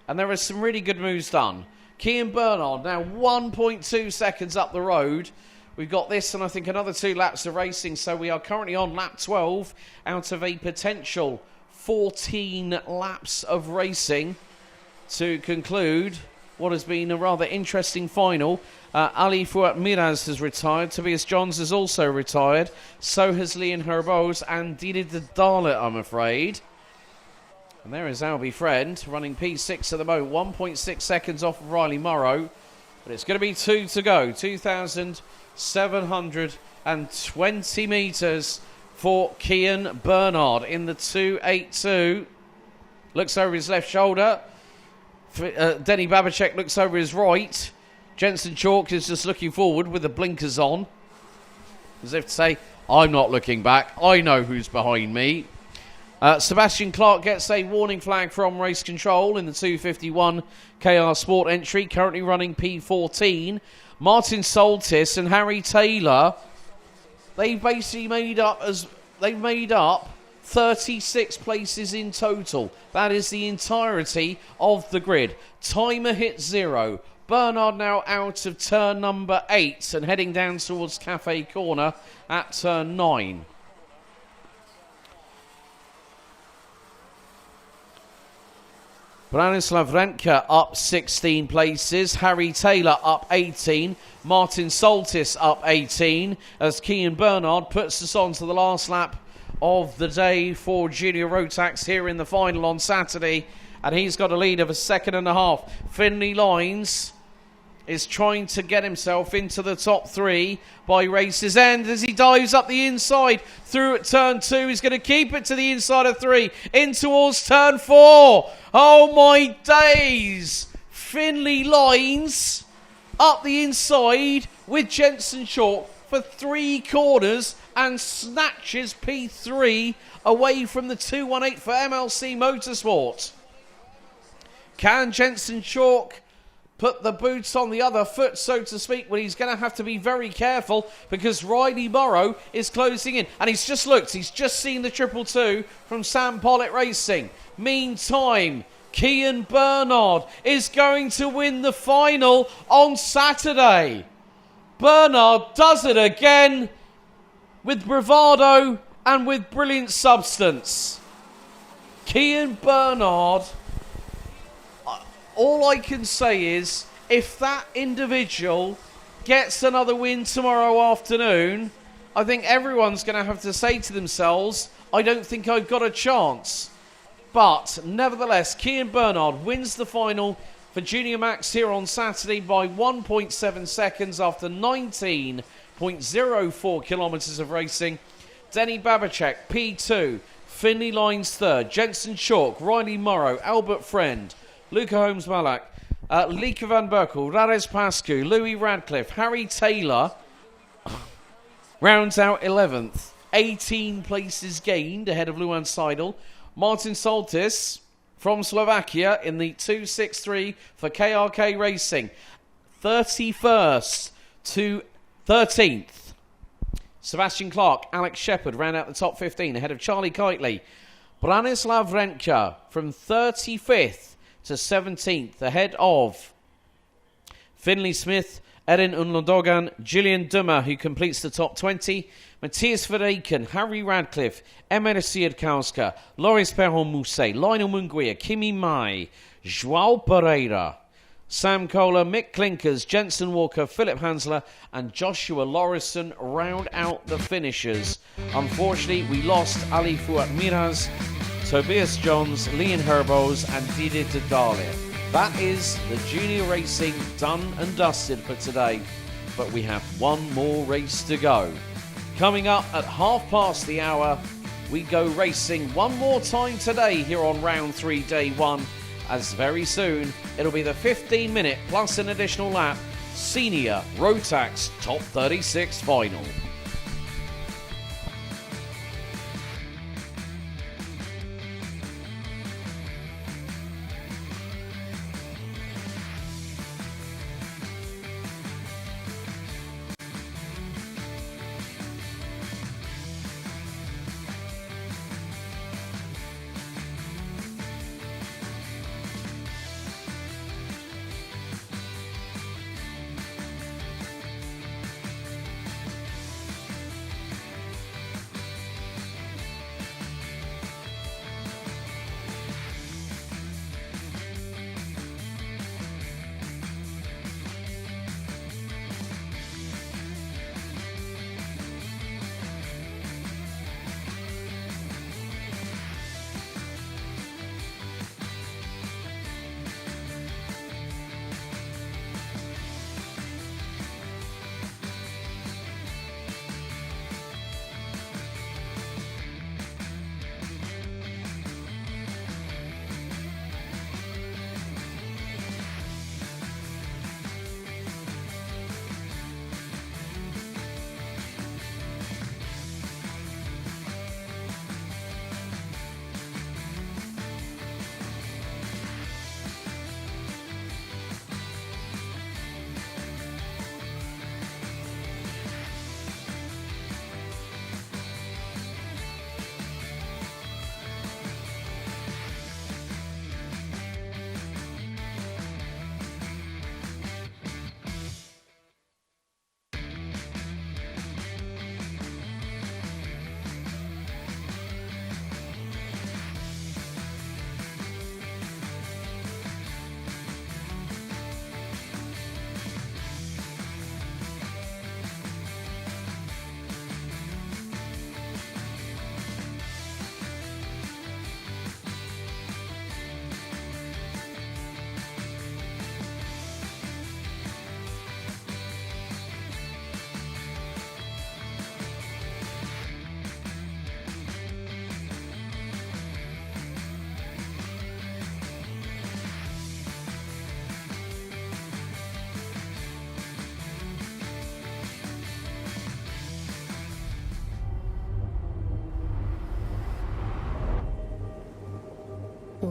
And there are some really good moves done. Kian Bernard now 1.2 seconds up the road. We've got this and I think another 2 laps of racing. So we are currently on lap 12 out of a potential 14 laps of racing to conclude what has been a rather interesting final. Ali Fuat Miraz has retired. Tobias Johns has also retired. So has Leon Herbos and Didi Dalit, I'm afraid. And there is Albie Friend running P6 at the moment. 1.6 seconds off of Riley Morrow. But it's going to be 2 to go. 2,720 metres for Kian Bernard in the 2.82. Looks over his left shoulder. Denny Babacek looks over his right. Jensen Chalk is just looking forward with the blinkers on, as if to say, I'm not looking back. I know who's behind me. Sebastian Clark gets a warning flag from race control in the 251 KR Sport entry, currently running P14. Martin Soltis and Harry Taylor, they've basically made up 36 places in total. That is the entirety of the grid. Timer hit 0. Bernard now out of turn number 8 and heading down towards Cafe Corner at turn 9. Branislav Renka up 16 places. Harry Taylor up 18. Martin Soltis up 18 as Kian Bernard puts us on to the last lap of the day for Junior Rotax here in the final on Saturday. And he's got a lead of a second and a half. Finley Lines is trying to get himself into the top 3 by race's end as he dives up the inside through at turn 2. He's going to keep it to the inside of 3 in towards turn 4. Oh my days! Finley Lines up the inside with Jensen Chalk for 3 corners and snatches P3 away from the 218 for MLC Motorsport. Can Jensen Chalk put the boots on the other foot, so to speak, when he's going to have to be very careful because Riley Morrow is closing in. And he's just looked, he's just seen the 222 from Sam Pollitt Racing. Meantime, Kian Bernard is going to win the final on Saturday. Bernard does it again with bravado and with brilliant substance. Kian Bernard, all I can say is, if that individual gets another win tomorrow afternoon, I think everyone's going to have to say to themselves, I don't think I've got a chance. But nevertheless, Kian Bernard wins the final for Junior Max here on Saturday by 1.7 seconds after 19.04 kilometres of racing. Denny Babacek, P2. Finley Lines, 3rd. Jensen Chalk, Riley Morrow, Albert Friend, Luca Holmes-Malak, Lika Van Berkel, Rades Pascu, Louis Radcliffe, Harry Taylor rounds out 11th. 18 places gained ahead of Luan Seidel. Martin Soltis from Slovakia in the 263 for KRK Racing. 31st to 13th. Sebastian Clark, Alex Shepherd round out the top 15 ahead of Charlie Kitely. Branislav Renka from 35th to 17th, ahead of Finley Smith, Erin Unlodogan, Gillian Dummer, who completes the top 20, Matthias Verreken, Harry Radcliffe, Emma Siedkowska, Loris Perron-Mousset, Lionel Munguia, Kimi Mai, João Pereira, Sam Kohler, Mick Klinkers, Jensen Walker, Philip Hansler and Joshua Lorison round out the finishers. Unfortunately, we lost Ali Fuat Miraz, Tobias Johns, Leon Herbos and Didi Dalit. That is the junior racing done and dusted for today. But we have one more race to go. Coming up at hour, we go racing one more time today here on round 3, day 1. As very soon, it'll be the 15-minute plus an additional lap Senior Rotax Top 36 final.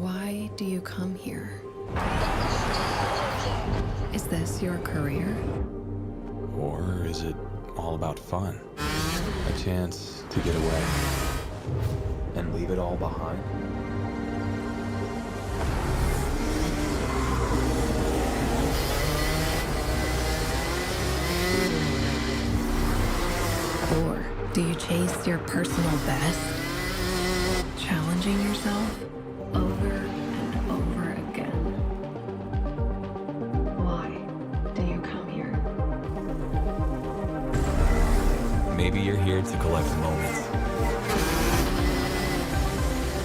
Why do you come here? Is this your career? Or is it all about fun? A chance to get away and leave it all behind? Or do you chase your personal best? Challenging yourself over and over again. Why do you come here? Maybe you're here to collect moments.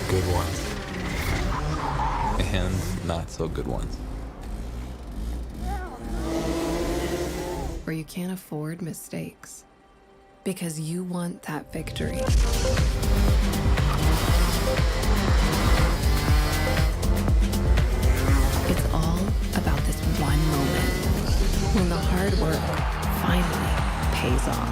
Good ones. And not so good ones. Or you can't afford mistakes because you want that victory. It's all about this one moment when the hard work finally pays off.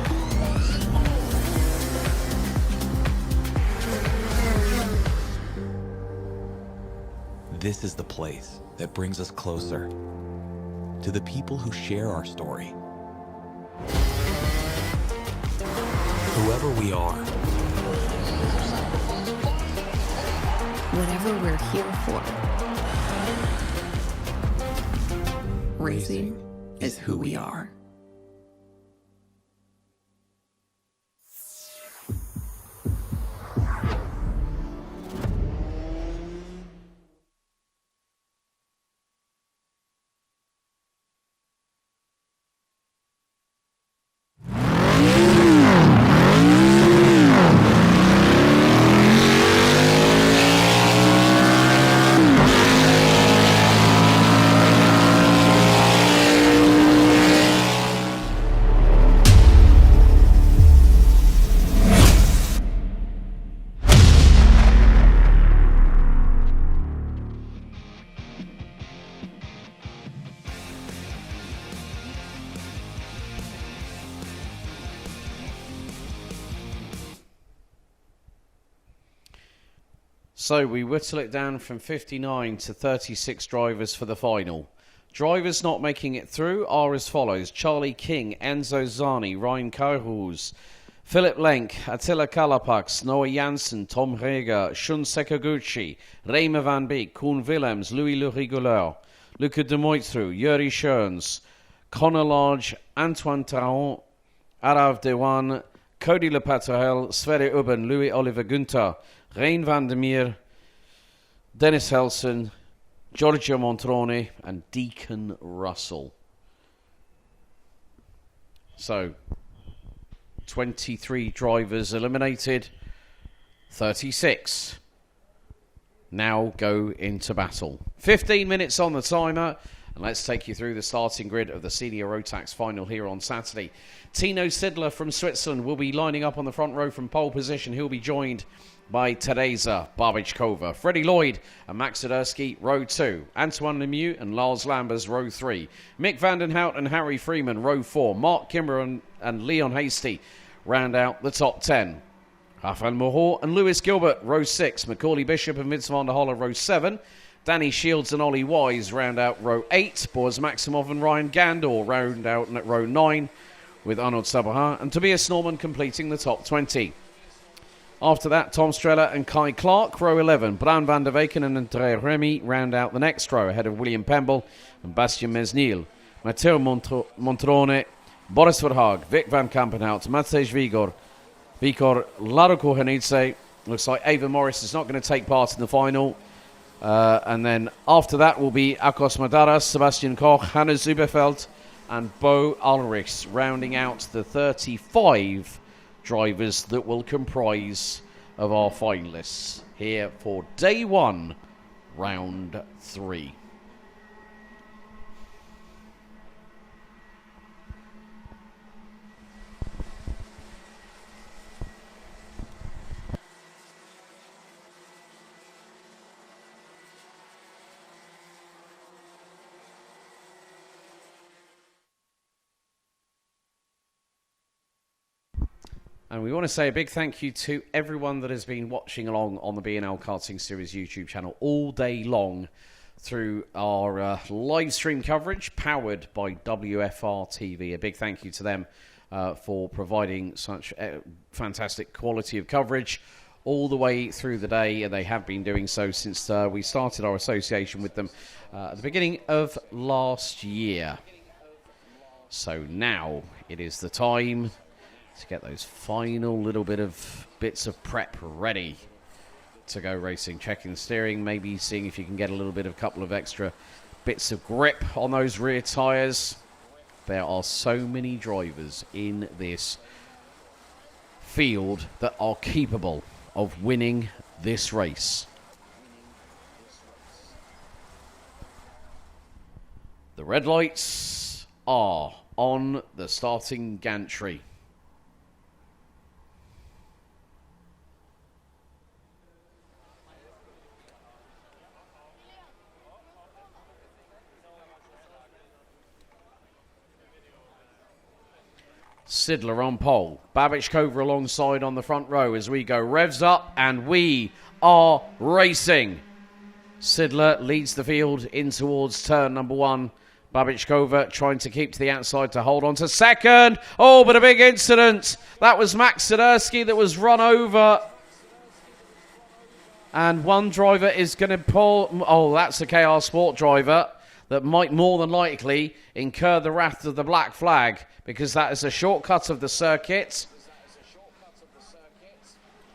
This is the place that brings us closer to the people who share our story. Whoever we are, Whatever we're here for, racing is who we are. So we whittle it down from 59 to 36 drivers for the final. Drivers not making it through are as follows: Charlie King, Enzo Zani, Ryan Kohlhaas, Philip Lenk, Attila Kalapax, Noah Janssen, Tom Reger, Shun Sekaguchi, Reimer van Beek, Koen Willems, Louis Le Rigoleur, Luca de Moitru, Yuri Schoens, Connor Lodge, Antoine Taron, Arav Dewan, Cody Lepatoel, Sverre Ubben, Louis Oliver Gunther, Rein van der Meer, Dennis Helson, Giorgio Montrone, and Deacon Russell. So, 23 drivers eliminated, 36 now go into battle. 15 minutes on the timer, and let's take you through the starting grid of the Senior Rotax final here on Saturday. Tino Sidler from Switzerland will be lining up on the front row from pole position. He'll be joined by Teresa Barbichkova, Freddie Lloyd and Max Zadersky, row 2. Antoine Lemieux and Lars Lambers, row 3. Mick Vandenhout and Harry Freeman, row 4. Mark Kimber and Leon Hasty round out the top 10. Rafael Moreau and Lewis Gilbert, row 6. Macaulay Bishop and Vince van der Holle, row 7. Danny Shields and Ollie Wise round out row 8. Boaz Maximov and Ryan Gandor round out at row 9, with Arnold Sabaha and Tobias Norman completing the top 20. After that, Tom Strella and Kai Clark, row 11. Bran van der Weken and Andrea Remy round out the next row, ahead of William Pemble and Bastien Mesnil. Matteo Montrone, Boris Verhaag, Vic van Kampenhout, Matej Vigor, Laro Kohanidze. Looks like Ava Morris is not going to take part in the final. And then after that will be Akos Madaras, Sebastian Koch, Hanna Zuberfeld and Bo Ulrichs, rounding out the 35 drivers that will comprise of our finalists here for day 1, round 3. And we want to say a big thank you to everyone that has been watching along on the BNL Karting Series YouTube channel all day long through our live stream coverage powered by WFR TV. A big thank you to them for providing such fantastic quality of coverage all the way through the day, and they have been doing so since we started our association with them at the beginning of last year. So now it is the time to get those final little bits of prep ready to go racing. Checking the steering, maybe seeing if you can get a little bit of a couple of extra bits of grip on those rear tyres. There are so many drivers in this field that are capable of winning this race. The red lights are on the starting gantry. Sidler on pole. Babichkova alongside on the front row as we go. Revs up and we are racing. Sidler leads the field in towards turn number 1. Babichkova trying to keep to the outside to hold on to second. Oh, but a big incident. That was Max Sidersky that was run over. And one driver is going to pull. Oh, that's a KR Sport driver that might more than likely incur the wrath of the black flag, because that is a shortcut of the circuit.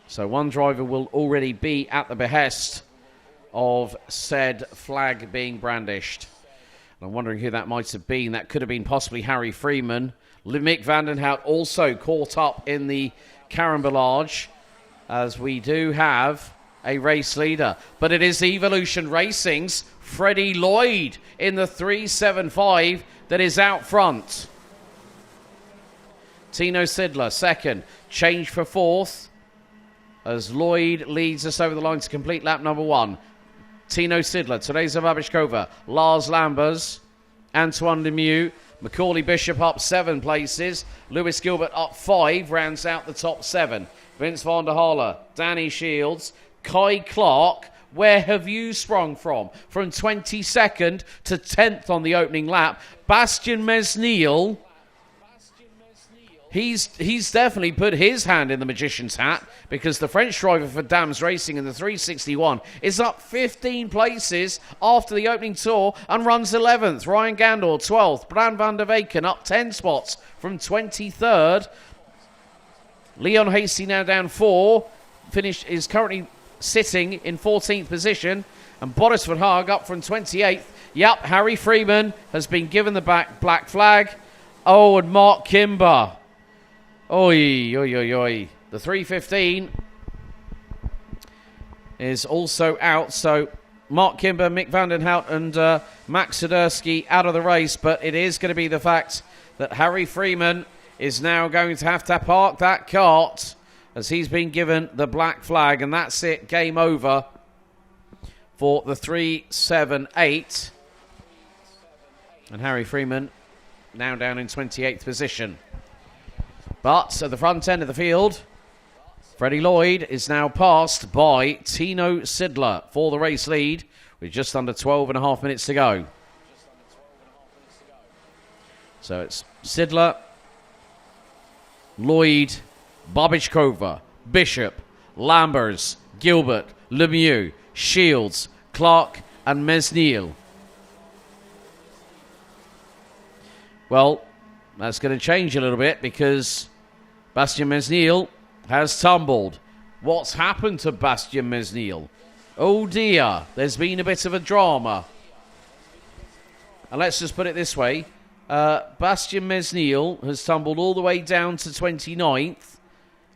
So one driver will already be at the behest of said flag being brandished. And I'm wondering who that might have been. That could have been possibly Harry Freeman. Mick Vandenhout also caught up in the carambolage, as we do have a race leader. But it is Evolution Racing's Freddie Lloyd in the 375 that is out front. Tino Sidler second, change for fourth as Lloyd leads us over the line to complete lap number 1. Tino Sidler, Teresa Babichkova, Lars Lambers, Antoine Lemieux, Macaulay Bishop up 7 places, Lewis Gilbert up 5, rounds out the top 7. Vince van der Halle, Danny Shields, Kai Clark. Where have you sprung from? From 22nd to 10th on the opening lap. Bastien Mesnil, he's definitely put his hand in the magician's hat, because the French driver for Dams Racing in the 361 is up 15 places after the opening tour and runs 11th. Ryan Gandor 12th. Bran van der Weyken up 10 spots from 23rd. Leon Hasty now down 4. Is currently sitting in 14th position, and Boris Van Haag up from 28th. Yep, Harry Freeman has been given the black flag. Oh, and Mark Kimber. Oi, oi, oi, oi. The 315 is also out, so Mark Kimber, Mick Vandenhout and Max Sidersky out of the race, but it is going to be the fact that Harry Freeman is now going to have to park that kart, as he's been given the black flag, and that's it, game over for the 378. And Harry Freeman now down in 28th position. But at the front end of the field, Freddie Lloyd is now passed by Tino Sidler for the race lead with just under 12 and a half minutes to go. So it's Sidler, Lloyd, Babichkova, Bishop, Lambers, Gilbert, Lemieux, Shields, Clark and Mesnil. Well, that's going to change a little bit, because Bastien Mesnil has tumbled. What's happened to Bastien Mesnil? Oh dear, there's been a bit of a drama. And let's just put it this way. Bastien Mesnil has tumbled all the way down to 29th.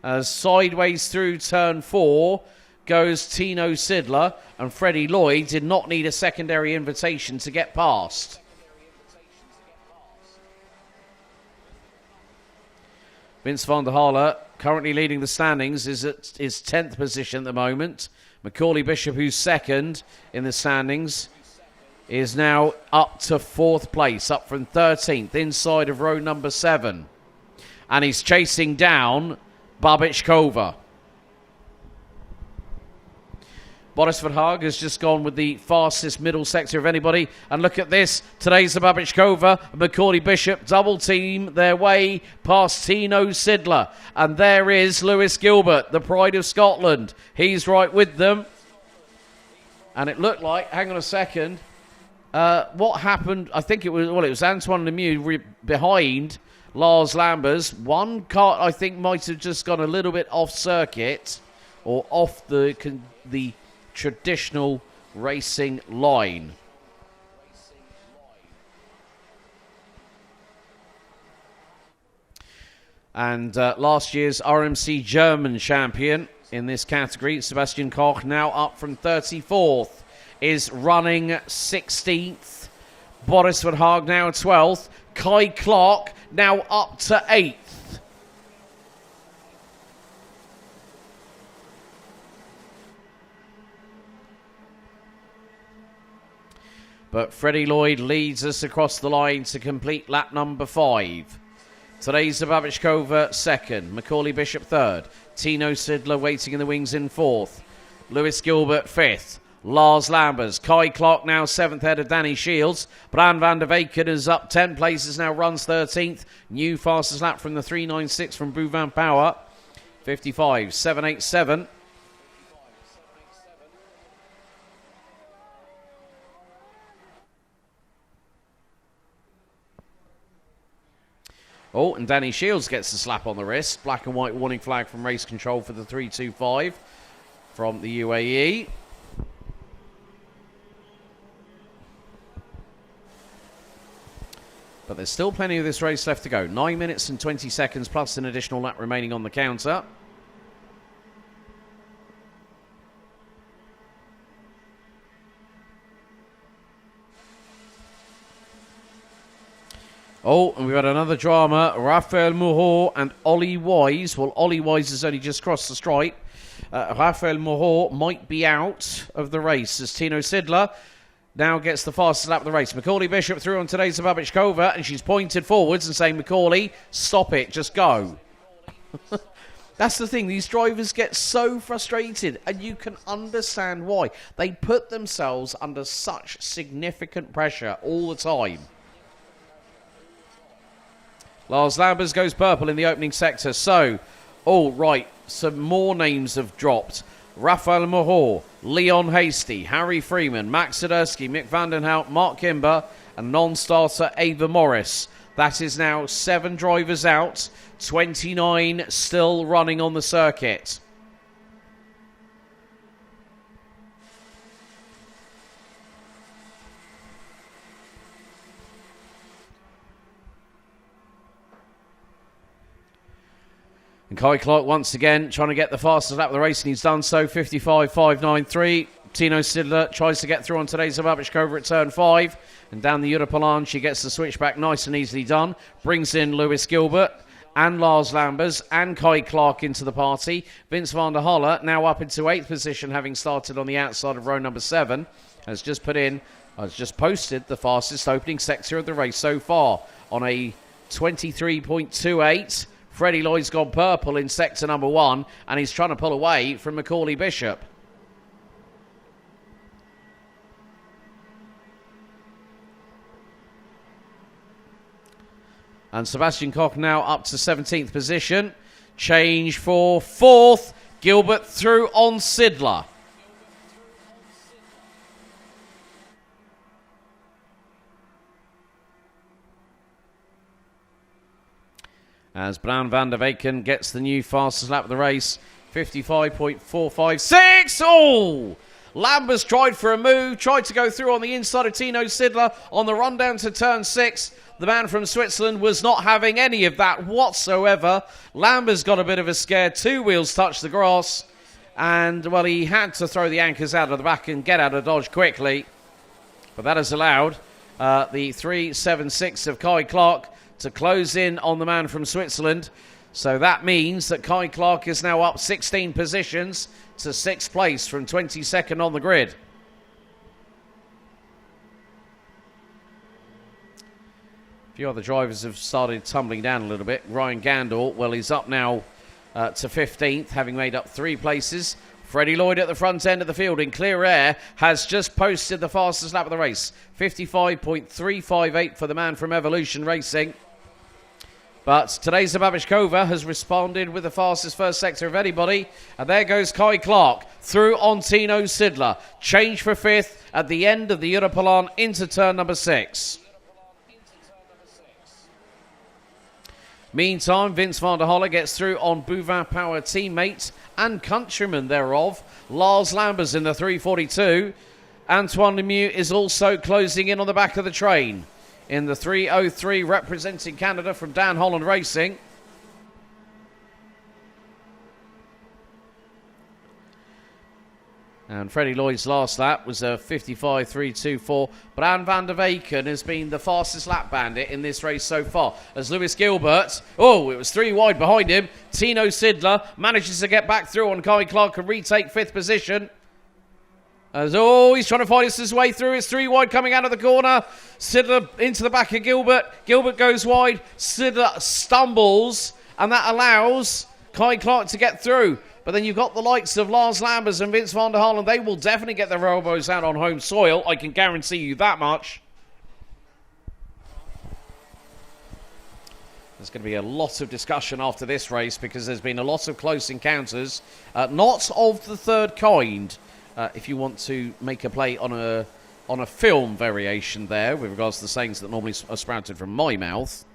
As sideways through turn 4 goes Tino Sidler, and Freddie Lloyd did not need a secondary invitation to get past. Vince van der Halle, currently leading the standings, is at his 10th position at the moment. Macaulay Bishop, who's second in the standings, is now up to 4th place, up from 13th, inside of row number 7. And he's chasing down Babičkova. Boris Verhaag has just gone with the fastest middle sector of anybody. And look at this. Today's the Babičkova and Macaulay Bishop double team their way past Tino Sidler. And there is Lewis Gilbert, the pride of Scotland. He's right with them. And it looked like, hang on a second, what happened, I think it was Antoine Lemieux behind Lars Lambers. One car, I think, might have just gone a little bit off circuit or off the traditional racing line. And last year's RMC German champion in this category, Sebastian Koch, now up from 34th, is running 16th. Boris Verhaag now 12th. Kai Clark now up to 8th. But Freddie Lloyd leads us across the line to complete lap number 5. Today's Babičkova second, Macaulay Bishop third, Tino Sidler waiting in the wings in 4th, Lewis Gilbert 5th, Lars Lambers, Kai Clark now 7th ahead of Danny Shields, Bran van der Weyken is up 10 places, now runs 13th, new fastest lap from the 396 from Bouvin Power, 55.787. Oh, and Danny Shields gets the slap on the wrist. Black and white warning flag from race control for the 325 from the UAE. But there's still plenty of this race left to go. 9 minutes and 20 seconds plus an additional lap remaining on the counter. Oh, and we've had another drama. Raphael Moreau and Ollie Wise. Well, Ollie Wise has only just crossed the stripe. Raphael Moreau might be out of the race as Tino Sidler now gets the fastest lap of the race. Macaulay Bishop through on today's Babičkova, and she's pointed forwards and saying, Macaulay, stop it, just go. That's the thing. These drivers get so frustrated, and you can understand why. They put themselves under such significant pressure all the time. Lars Lambers goes purple in the opening sector. So, all right, some more names have dropped. Raphael Moreau, Leon Hasty, Harry Freeman, Max Sidursky, Mick Vandenhout, Mark Kimber, and non-starter Ava Morris. That is now 7 drivers out, 29 still running on the circuit. And Kai Clark once again trying to get the fastest lap of the race, and he's done so, 55.593. Tino Sidler tries to get through on today's Babičkova at turn 5. And down the Europalan, she gets the switchback nice and easily done. Brings in Lewis Gilbert and Lars Lambers and Kai Clark into the party. Vince van der Holle now up into 8th position, having started on the outside of row number 7. Has just posted the fastest opening sector of the race so far on a 23.28. Freddie Lloyd's gone purple in sector number 1, and he's trying to pull away from Macaulay Bishop. And Sebastian Koch now up to 17th position. Change for 4th. Gilbert through on Sidler. As Bran van der Weyken gets the new fastest lap of the race, 55.456. Oh! Lambers tried for a move, tried to go through on the inside of Tino Sidler on the run down to turn 6. The man from Switzerland was not having any of that whatsoever. Lambers got a bit of a scare. 2 wheels touched the grass. And, well, he had to throw the anchors out of the back and get out of dodge quickly. But that has allowed the 376 of Kai Clark to close in on the man from Switzerland. So that means that Kai Clark is now up 16 positions to 6th place from 22nd on the grid. A few other drivers have started tumbling down a little bit. Ryan Gandor, well, he's up now to 15th, having made up 3 places. Freddie Lloyd at the front end of the field in clear air has just posted the fastest lap of the race. 55.358 for the man from Evolution Racing. But today's Babishkova has responded with the fastest first sector of anybody. And there goes Kai Clark through on Tino Sidler. Change for 5th at the end of the Europolan into turn number 6. Meantime, Vince van der Holle gets through on Bouvin Power teammate and countryman thereof, Lars Lambers in the 342. Antoine Lemieux is also closing in on the back of the train in the 303, representing Canada from Dan Holland Racing. And Freddie Lloyd's last lap was a 55.324. But Anne van der Weyken has been the fastest lap bandit in this race so far. As Lewis Gilbert, it was 3 wide behind him. Tino Sidler manages to get back through on Kai Clark and retake 5th position. As he's trying to find his way through. It's 3 wide coming out of the corner. Sidler into the back of Gilbert. Gilbert goes wide. Sidler stumbles, and that allows Kai Clark to get through. But then you've got the likes of Lars Lambers and Vince van der Haal, and they will definitely get their elbows out on home soil. I can guarantee you that much. There's going to be a lot of discussion after this race because there's been a lot of close encounters, not of the third kind. If you want to make a play on a film variation there with regards to the sayings that normally are sprouted from my mouth.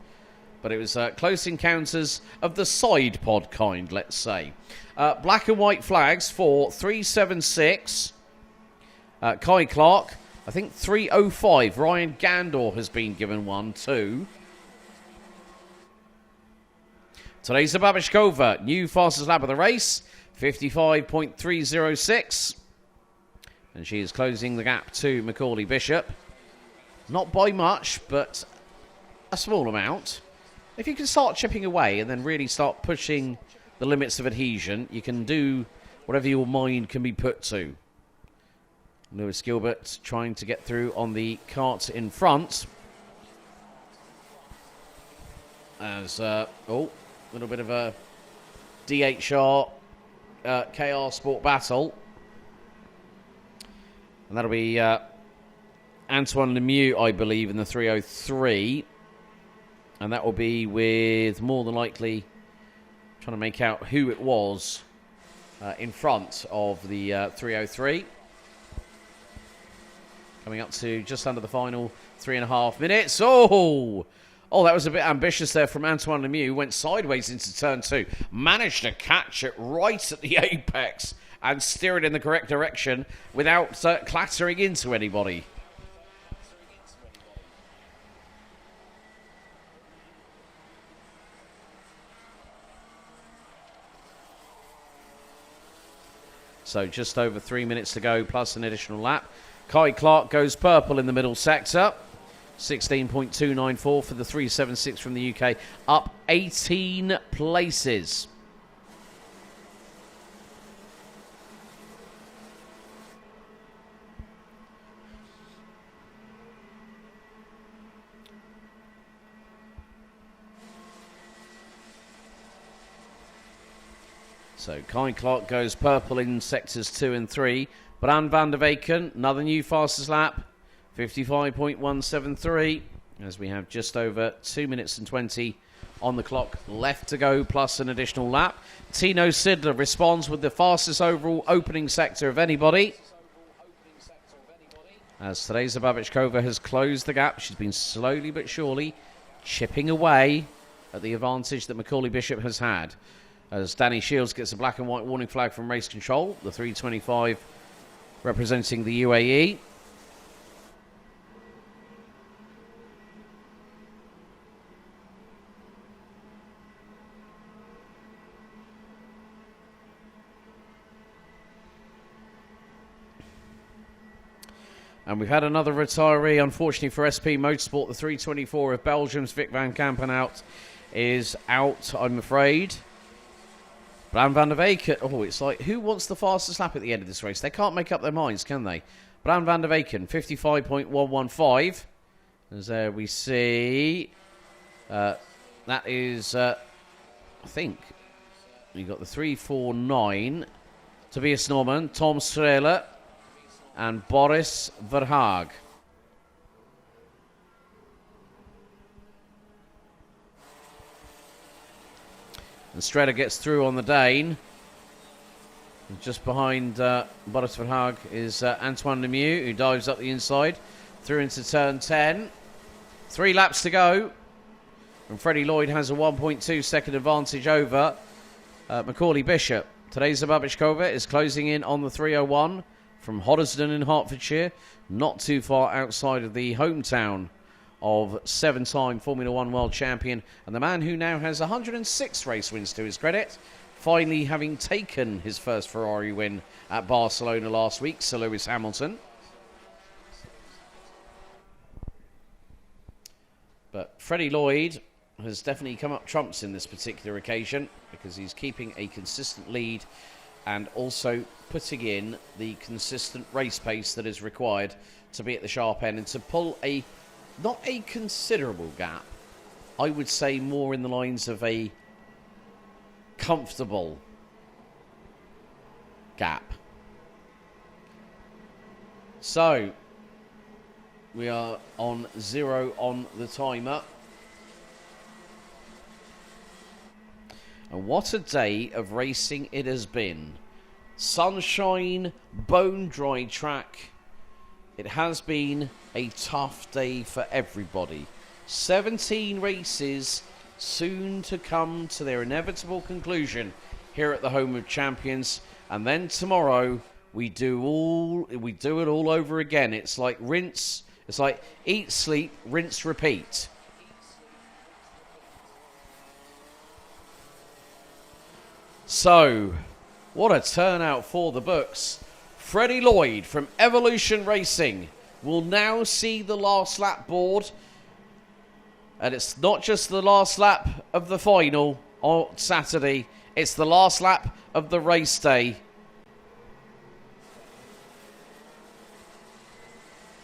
But it was close encounters of the side pod kind, let's say. Black and white flags for 376. Kai Clark. I think 305. Ryan Gandor has been given one too. Today's the Babishkova. New fastest lap of the race. 55.306. And she is closing the gap to Macaulay Bishop. Not by much, but a small amount. If you can start chipping away and then really start pushing the limits of adhesion, you can do whatever your mind can be put to. Lewis Gilbert trying to get through on the cart in front. As, little bit of a DHR KR Sport battle. And that'll be Antoine Lemieux, I believe, in the 303. And that will be with, more than likely, trying to make out who it was in front of the 303. Coming up to just under the final 3.5 minutes. Oh, that was a bit ambitious there from Antoine Lemieux. Went sideways into turn 2. Managed to catch it right at the apex and steer it in the correct direction without clattering into anybody. So just over 3 minutes to go, plus an additional lap. Kai Clark goes purple in the middle sector. 16.294 for the 376 from the UK. Up 18 places. So Kai Clark goes purple in sectors 2 and 3. But Anne van der Weyken, another new fastest lap. 55.173. As we have just over 2 minutes and 20 on the clock left to go, plus an additional lap. Tino Sidler responds with the fastest overall opening sector of anybody. As Teresa Babishkova has closed the gap, she's been slowly but surely chipping away at the advantage that Macaulay Bishop has had. As Danny Shields gets a black and white warning flag from Race Control, the 325 representing the UAE. And we've had another retiree, unfortunately for SP Motorsport. The 324 of Belgium's Vic van Kampenhout is out, I'm afraid. Bram van der Weyken, it's like, who wants the fastest lap at the end of this race? They can't make up their minds, can they? Bram van der Weyken, 55.115. As there we see, that is, I think, You've got the 3-4-9. Tobias Norman, Tom Strehler, and Boris Verhaag. And Strehler gets through on the Dane. And just behind Boris Verhaag is Antoine Lemieux, who dives up the inside through into turn 10. 3 laps to go. And Freddie Lloyd has a 1.2 second advantage over Macaulay Bishop. Today's Zababishkova is closing in on the 301 from Hoddesdon in Hertfordshire, not too far outside of the hometown of 7-time Formula One world champion and the man who now has 106 race wins to his credit, finally having taken his first Ferrari win at Barcelona last week, Sir Lewis Hamilton. But Freddie Lloyd has definitely come up trumps in this particular occasion because he's keeping a consistent lead and also putting in the consistent race pace that is required to be at the sharp end and to pull a, not a considerable gap, I would say more in the lines of a comfortable gap. So, we are on 0 on the timer. And what a day of racing it has been. Sunshine, bone-dry track. It has been a tough day for everybody. 17 races soon to come to their inevitable conclusion here at the Home of Champions. And then tomorrow we do it all over again. It's like rinse, it's like eat, sleep, rinse, repeat. So, what a turnout for the books. Freddie Lloyd from Evolution Racing will now see the last lap board. And it's not just the last lap of the final on Saturday, it's the last lap of the race day.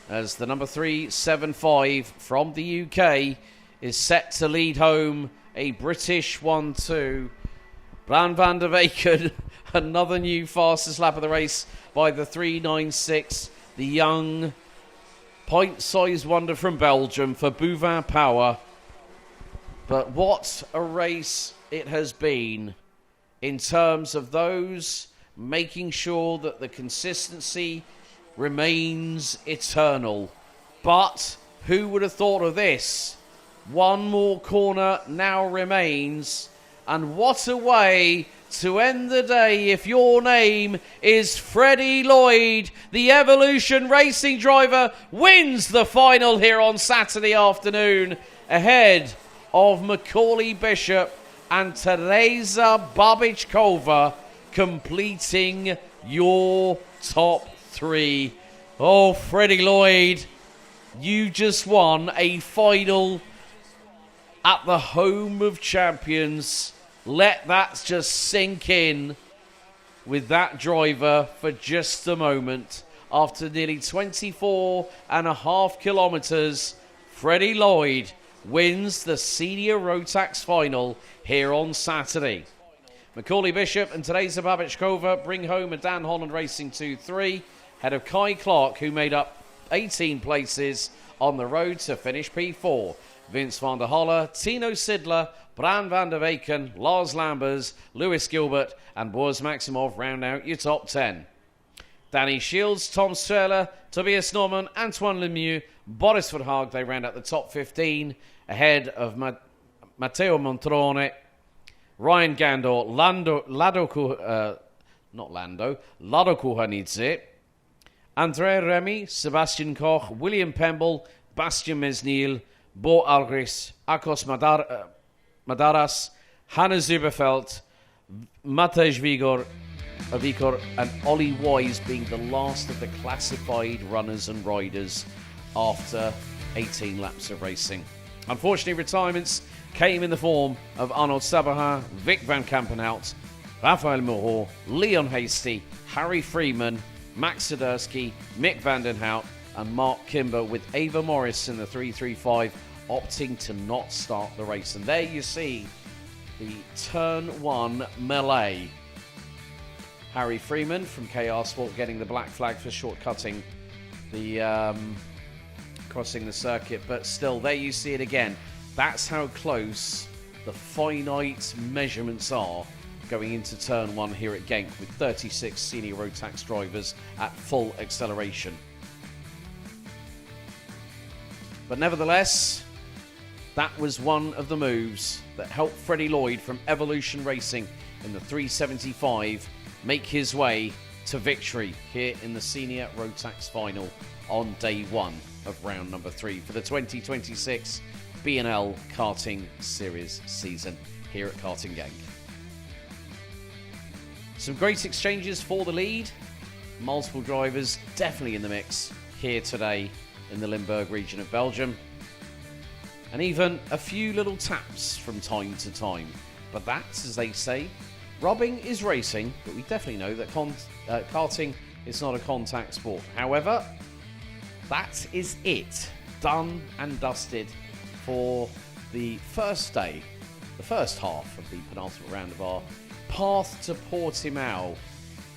As the number 375 from the UK is set to lead home a British 1-2. Bran van der Weyken, another new fastest lap of the race by the 396. The young pint-sized wonder from Belgium for Bouvin Power. But what a race it has been in terms of those making sure that the consistency remains eternal. But who would have thought of this? One more corner now remains. And what a way to end the day if your name is Freddie Lloyd. The Evolution Racing driver wins the final here on Saturday afternoon ahead of Macaulay Bishop and Teresa Babichkova, completing your top 3. Oh, Freddie Lloyd, you just won a final at the Home of Champions. Let that just sink in with that driver for just a moment. After nearly 24.5 kilometres, Freddie Lloyd wins the senior Rotax final here on Saturday. Macaulay Bishop and Teresa Babichkova bring home a Dan Holland Racing 2-3, ahead of Kai Clark, who made up 18 places on the road to finish P4. Vince van der Holle, Tino Sidler, Bran van der Weyken, Lars Lambers, Lewis Gilbert and Boaz Maximov round out your top 10. Danny Shields, Tom Strehler, Tobias Norman, Antoine Lemieux, Boris Verhaag, they round out the top 15 ahead of Matteo Montrone, Ryan Gandor, Lado Kuhanidze, Andrea Remy, Sebastian Koch, William Pemble, Bastian Mesnil, Bo Algris, Akos Madaras, Hanna Zuberfeld, Matej Vigor, and Ollie Wise being the last of the classified runners and riders after 18 laps of racing. Unfortunately, retirements came in the form of Arnold Sabaha, Vic van Kampenhout, Rafael Moreau, Leon Hasty, Harry Freeman, Max Sidursky, Mick Vandenhout, and Mark Kimber, with Ava Morris in the 335 opting to not start the race. And there you see the Turn 1 melee. Harry Freeman from KR Sport getting the black flag for shortcutting the crossing the circuit, but still, there you see it again. That's how close the finite measurements are going into Turn 1 here at Genk, with 36 senior Rotax drivers at full acceleration. But nevertheless, that was one of the moves that helped Freddie Lloyd from Evolution Racing in the 375 make his way to victory here in the Senior Rotax Final on day 1 of round number 3 for the 2026 BNL Karting Series season here at Karting Genk. Some great exchanges for the lead. Multiple drivers definitely in the mix here today in the Limburg region of Belgium. And even a few little taps from time to time. But that's, as they say, robbing is racing, but we definitely know that karting is not a contact sport. However, that is it. Done and dusted for the first day, the first half of the penultimate round of our path to Portimao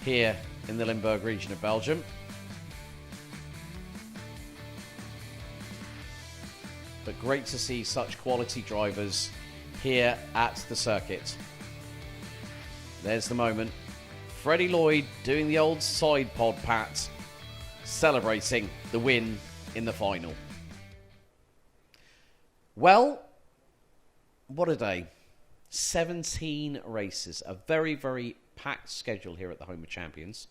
here in the Limburg region of Belgium. But great to see such quality drivers here at the circuit. There's the moment. Freddie Lloyd doing the old side pod pat, celebrating the win in the final. Well, what a day. 17 races. A very, very packed schedule here at the Home of Champions.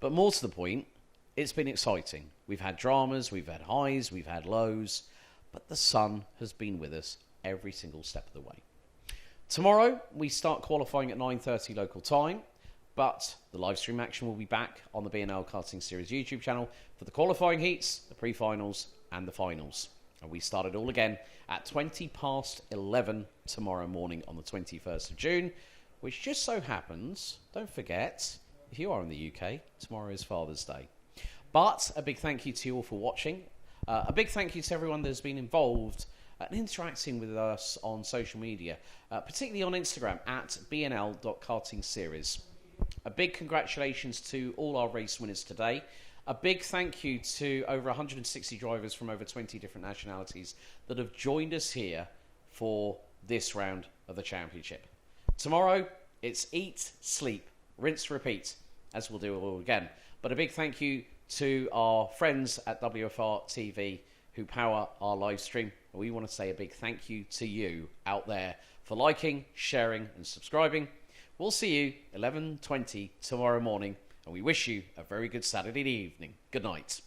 But more to the point, it's been exciting. We've had dramas, we've had highs, we've had lows. But the sun has been with us every single step of the way. Tomorrow, we start qualifying at 9:30 local time, but the live stream action will be back on the BNL Karting Series YouTube channel for the qualifying heats, the pre-finals, and the finals. And we start it all again at 11:20 tomorrow morning on the 21st of June, which just so happens, don't forget, if you are in the UK, tomorrow is Father's Day. But a big thank you to you all for watching. A big thank you to everyone that's been involved and interacting with us on social media, particularly on Instagram at bnl.kartingseries. A big congratulations to all our race winners today. A big thank you to over 160 drivers from over 20 different nationalities that have joined us here for this round of the championship. Tomorrow, it's eat, sleep, rinse, repeat, as we'll do it all again. But a big thank you to our friends at WFR TV who power our live stream. We want to say a big thank you to you out there for liking, sharing and subscribing. We'll see you 11:20 tomorrow morning, and we wish you a very good Saturday evening. Good night.